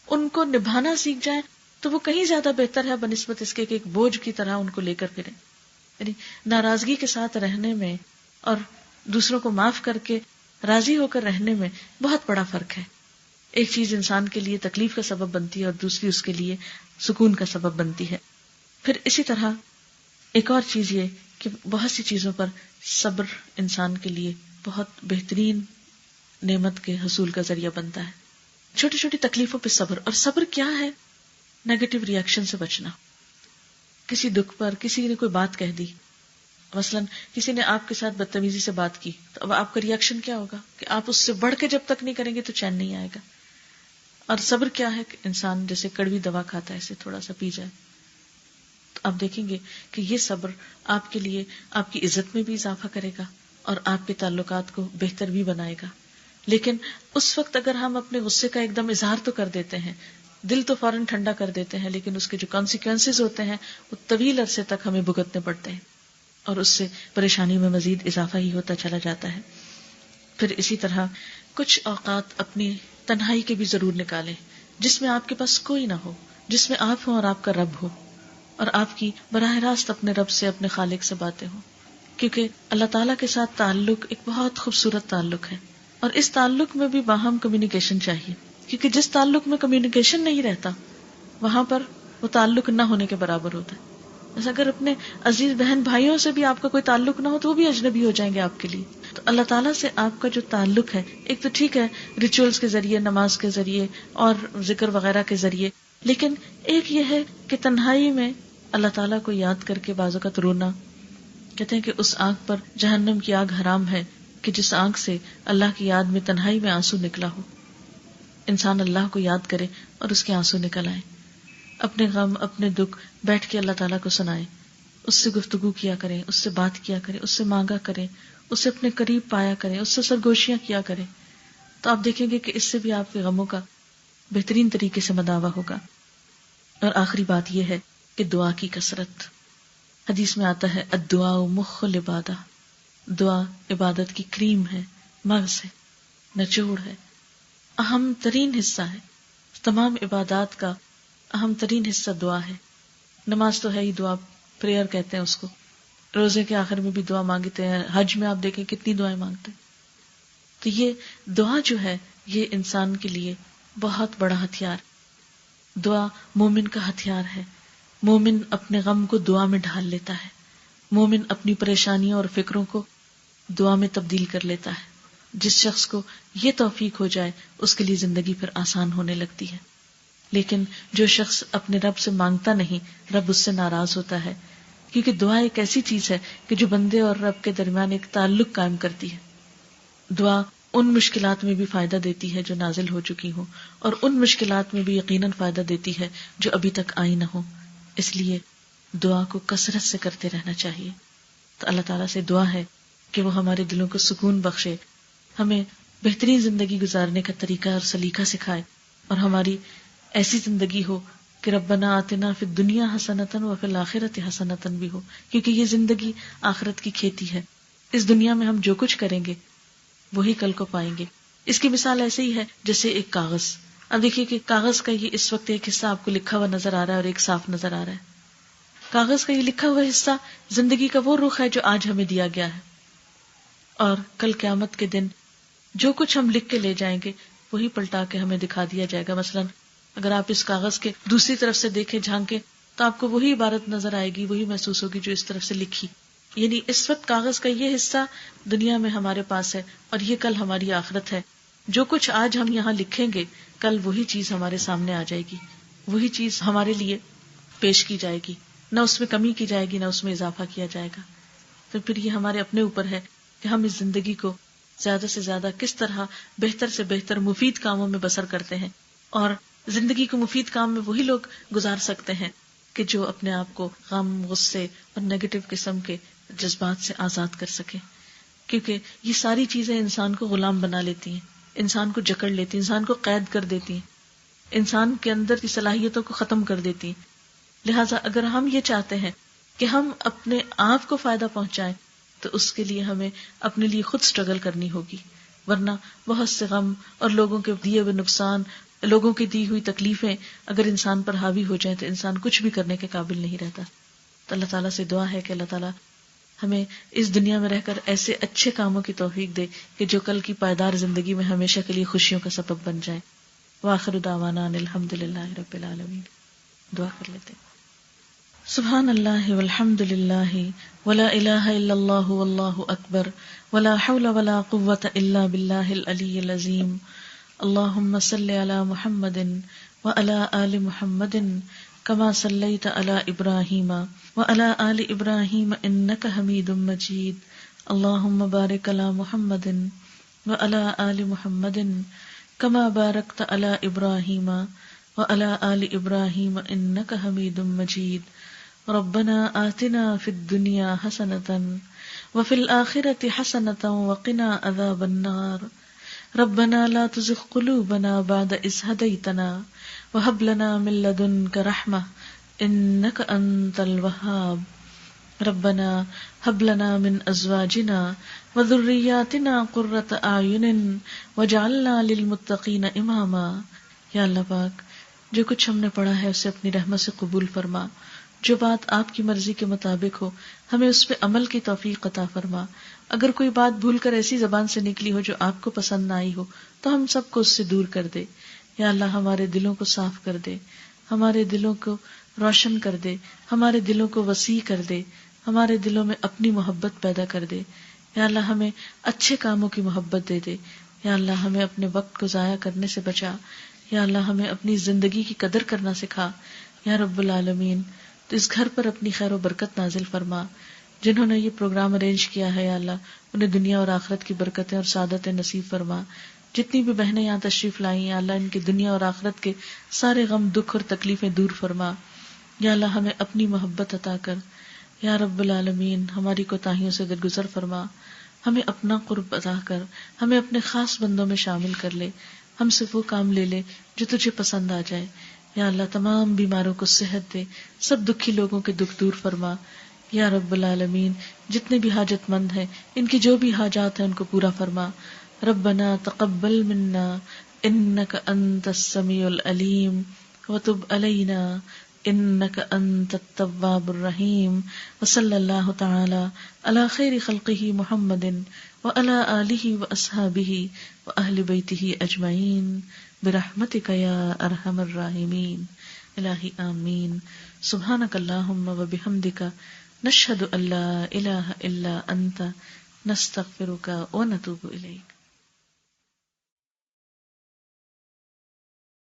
ان کو نبھانا سیکھ جائیں تو وہ کہیں زیادہ بہتر ہے بنسبت اس کے کہ ایک بوجھ کی طرح ان کو لے کر پھریں۔ یعنی ناراضگی کے ساتھ رہنے میں اور دوسروں کو معاف کر کے راضی ہو کر رہنے میں بہت بڑا فرق ہے۔ ایک چیز انسان کے لیے تکلیف کا سبب بنتی ہے اور دوسری اس کے لیے سکون کا سبب بنتی ہے۔ پھر اسی طرح ایک اور چیز یہ کہ بہت سی چیزوں پر صبر انسان کے لیے بہت بہترین نعمت کے حصول کا ذریعہ بنتا ہے۔ چھوٹی چھوٹی تکلیفوں پہ صبر، اور صبر کیا ہے؟ نیگیٹو ری ایکشن سے بچنا۔ کسی دکھ پر کسی نے کوئی بات کہہ دی مثلاً کسی نے آپ کے ساتھ بدتمیزی سے بات کی تو اب آپ کا ریئیکشن کیا ہوگا کہ آپ اس سے بڑھ کے جب تک نہیں کریں گے تو چین نہیں آئے گا. اور صبر کیا ہے کہ انسان جیسے کڑوی دوا کھاتا ہے اسے تھوڑا سا پی جائے. تو آپ دیکھیں گے کہ یہ صبر آپ کے لیے آپ کی عزت میں بھی اضافہ کرے گا اور آپ کے تعلقات کو بہتر بھی بنائے گا. لیکن اس وقت اگر ہم اپنے غصے کا ایک دم اظہار تو کر دیتے ہیں, دل تو فوراً ٹھنڈا کر دیتے ہیں, لیکن اس کے جو کانسیکوینسز ہوتے ہیں وہ طویل عرصے تک ہمیں بھگتنے پڑتے ہیں اور اس سے پریشانی میں مزید اضافہ ہی ہوتا چلا جاتا ہے. پھر اسی طرح کچھ اوقات اپنی تنہائی کے بھی ضرور نکالیں جس میں آپ کے پاس کوئی نہ ہو, جس میں آپ ہوں اور آپ کا رب ہو اور آپ کی براہ راست اپنے رب سے, اپنے خالق سے باتیں ہوں. کیونکہ اللہ تعالیٰ کے ساتھ تعلق ایک بہت خوبصورت تعلق ہے اور اس تعلق میں بھی باہم کمیونیکیشن چاہیے, کیونکہ جس تعلق میں کمیونیکیشن نہیں رہتا وہاں پر وہ تعلق نہ ہونے کے برابر ہوتا ہے. جیسے اگر اپنے عزیز بہن بھائیوں سے بھی آپ کا کوئی تعلق نہ ہو تو وہ بھی اجنبی ہو جائیں گے آپ کے لیے. تو اللہ تعالیٰ سے آپ کا جو تعلق ہے, ایک تو ٹھیک ہے ریچولز کے ذریعے, نماز کے ذریعے اور ذکر وغیرہ کے ذریعے, لیکن ایک یہ ہے کہ تنہائی میں اللہ تعالیٰ کو یاد کر کے بعض اوقات رونا. کہتے ہیں کہ اس آنکھ پر جہنم کی آگ حرام ہے کہ جس آنکھ سے اللہ کی یاد میں تنہائی میں آنسو نکلا ہو. انسان اللہ کو یاد کرے اور اس کے آنسو نکل آئے, اپنے غم اپنے دکھ بیٹھ کے اللہ تعالیٰ کو سنائے, اس سے گفتگو کیا کریں, اس سے بات کیا کریں, اس سے مانگا کریں, اس سے اپنے قریب پایا کریں, اس سے سرگوشیاں کیا کریں. تو آپ دیکھیں گے کہ اس سے بھی آپ کے غموں کا بہترین طریقے سے مداوع ہوگا. اور آخری بات یہ ہے کہ دعا کی کثرت. حدیث میں آتا ہے الدعاء مخ العبادہ, دعا عبادت کی کریم ہے, مغز ہے, نچوڑ ہے, اہم ترین حصہ ہے. تمام عبادات کا اہم ترین حصہ دعا ہے. نماز تو ہے ہی دعا, پریئر کہتے ہیں اس کو. روزے کے آخر میں بھی دعا مانگتے ہیں, حج میں آپ دیکھیں کتنی دعائیں مانگتے ہیں. تو یہ دعا جو ہے یہ انسان کے لیے بہت بڑا ہتھیار. دعا مومن کا ہتھیار ہے. مومن اپنے غم کو دعا میں ڈھال لیتا ہے. مومن اپنی پریشانیوں اور فکروں کو دعا میں تبدیل کر لیتا ہے. جس شخص کو یہ توفیق ہو جائے اس کے لیے زندگی پھر آسان ہونے لگتی ہے. لیکن جو شخص اپنے رب سے مانگتا نہیں, رب اس سے ناراض ہوتا ہے. کیونکہ دعا ایک ایسی چیز ہے کہ جو بندے اور رب کے درمیان ایک تعلق قائم کرتی ہے. دعا ان مشکلات میں بھی فائدہ دیتی ہے جو نازل ہو چکی ہوں, اور ان مشکلات میں بھی یقیناً فائدہ دیتی ہے جو ابھی تک آئی نہ ہو. اس لیے دعا کو کثرت سے کرتے رہنا چاہیے. تو اللہ تعالیٰ سے دعا ہے کہ وہ ہمارے دلوں کو سکون بخشے, ہمیں بہترین زندگی گزارنے کا طریقہ اور سلیقہ سکھائے, اور ہماری ایسی زندگی ہو کہ ربنا آتنا فی الدنیا حسنۃ وفی الآخرۃ حسنۃ بھی ہو. کیونکہ یہ زندگی آخرت کی کھیتی ہے. اس دنیا میں ہم جو کچھ کریں گے وہی کل کو پائیں گے. اس کی مثال ایسے ہی ہے جیسے ایک کاغذ. اب دیکھیے کہ کاغذ کا یہ اس وقت ایک حصہ آپ کو لکھا ہوا نظر آ رہا ہے اور ایک صاف نظر آ رہا ہے. کاغذ کا یہ لکھا ہوا حصہ زندگی کا وہ رخ ہے جو آج ہمیں دیا گیا ہے, اور کل قیامت کے دن جو کچھ ہم لکھ کے لے جائیں گے وہی پلٹا کے ہمیں دکھا دیا جائے گا. مثلا اگر آپ اس کاغذ کے دوسری طرف سے دیکھیں, جھانکیں, تو آپ کو وہی عبارت نظر آئے گی, وہی محسوس ہوگی جو اس طرف سے لکھی. یعنی اس وقت کاغذ کا یہ حصہ دنیا میں ہمارے پاس ہے اور یہ کل ہماری آخرت ہے. جو کچھ آج ہم یہاں لکھیں گے کل وہی چیز ہمارے سامنے آ جائے گی, وہی چیز ہمارے لیے پیش کی جائے گی. نہ اس میں کمی کی جائے گی نہ اس میں اضافہ کیا جائے گا. تو پھر یہ ہمارے اپنے اوپر ہے کہ ہم اس زندگی کو زیادہ سے زیادہ کس طرح بہتر سے بہتر مفید کاموں میں بسر کرتے ہیں. اور زندگی کو مفید کام میں وہی لوگ گزار سکتے ہیں کہ جو اپنے آپ کو غم, غصے اور نیگیٹو قسم کے جذبات سے آزاد کر سکیں. کیونکہ یہ ساری چیزیں انسان کو غلام بنا لیتی ہیں, انسان کو جکڑ لیتی ہیں, انسان کو قید کر دیتی ہیں, انسان کے اندر کی صلاحیتوں کو ختم کر دیتی ہیں. لہٰذا اگر ہم یہ چاہتے ہیں کہ ہم اپنے آپ کو فائدہ پہنچائیں تو اس کے لیے ہمیں اپنے لیے خود سٹرگل کرنی ہوگی. ورنہ بہت سے غم اور لوگوں کے دیے ہوئے نقصان, لوگوں کی دی ہوئی تکلیفیں اگر انسان پر حاوی ہو جائیں تو انسان کچھ بھی کرنے کے قابل نہیں رہتا. تو اللہ تعالیٰ سے دعا ہے کہ اللہ تعالیٰ ہمیں اس دنیا میں رہ کر ایسے اچھے کاموں کی توفیق دے کہ جو کل کی پائیدار زندگی میں ہمیشہ کے لیے خوشیوں کا سبب بن جائیں. وآخر دعوانا ان الحمد للہ رب العالمین. دعا کر لیتے ہیں. سبحان اللہ والحمد للہ ولا الہ الا اللہ واللہ اکبر ولا حول ولا قوة الا باللہ العلی العظیم. اللہم صل علی محمد وعلی آل محمد كما صليت على إبراهيم وعلى آل إبراهيم إنك حميد مجيد اللهم بارك على محمد وعلى آل محمد كما باركت على إبراهيم وعلى آل إبراهيم إنك حميد مجيد ربنا آتنا في الدنيا حسنة وفي الآخرة حسنة وقنا عذاب النار ربنا لا تزغ قلوبنا بعد إذ هديتنا وهب لنا من لدنك رحمة إنك أنت الوهاب ربنا هب لنا من أزواجنا وذرياتنا قرة أعين واجعلنا للمتقين إماما. یا اللہ پاک جو کچھ ہم نے پڑھا ہے اسے اپنی رحمت سے قبول فرما، جو بات آپ کی مرضی کے مطابق ہو ہمیں اس پہ عمل کی توفیق عطا فرما. اگر کوئی بات بھول کر ایسی زبان سے نکلی ہو جو آپ کو پسند نہ آئی ہو تو ہم سب کو اس سے دور کر دے. یا اللہ ہمارے دلوں کو صاف کر دے، ہمارے دلوں کو روشن کر دے، ہمارے دلوں کو وسیع کر دے، ہمارے دلوں میں اپنی محبت پیدا کر دے. یا اللہ ہمیں اچھے کاموں کی محبت دے دے. یا اللہ ہمیں اپنے وقت کو ضائع کرنے سے بچا. یا اللہ ہمیں اپنی زندگی کی قدر کرنا سکھا. یا رب العالمین تو اس گھر پر اپنی خیر و برکت نازل فرما. جنہوں نے یہ پروگرام ارینج کیا ہے یا اللہ انہیں دنیا اور آخرت کی برکتیں اور سعادتیں نصیب فرما. جتنی بھی بہنیں یہاں تشریف لائیں یا اللہ ان کی دنیا اور آخرت کے سارے غم دکھ اور تکلیفیں دور فرما. یا اللہ ہمیں اپنی محبت عطا کر. یا رب العالمین ہماری کوتاہیوں سے درگزر فرما. ہمیں اپنا قرب عطا کر، ہمیں اپنے خاص بندوں میں شامل کر لے. ہم سے وہ کام لے لے جو تجھے پسند آ جائے. یا اللہ تمام بیماروں کو صحت دے، سب دکھی لوگوں کے دکھ دور فرما. یا رب العالمین جتنے بھی حاجت مند ہیں ان کی جو بھی حاجات ہیں ان کو پورا فرما. ربنا تقبل منا انك انت السميع العليم وتب علينا انك انت التواب الرحيم وصلى الله تعالى على خير خلقه محمد وعلى آله واصحابه واهل بيته اجمعين برحمتك يا ارحم الراحمين. الہی آمین. سبحانك اللهم وبحمدك نشهد ان لا اله الا انت نستغفرك ونتوب الیک.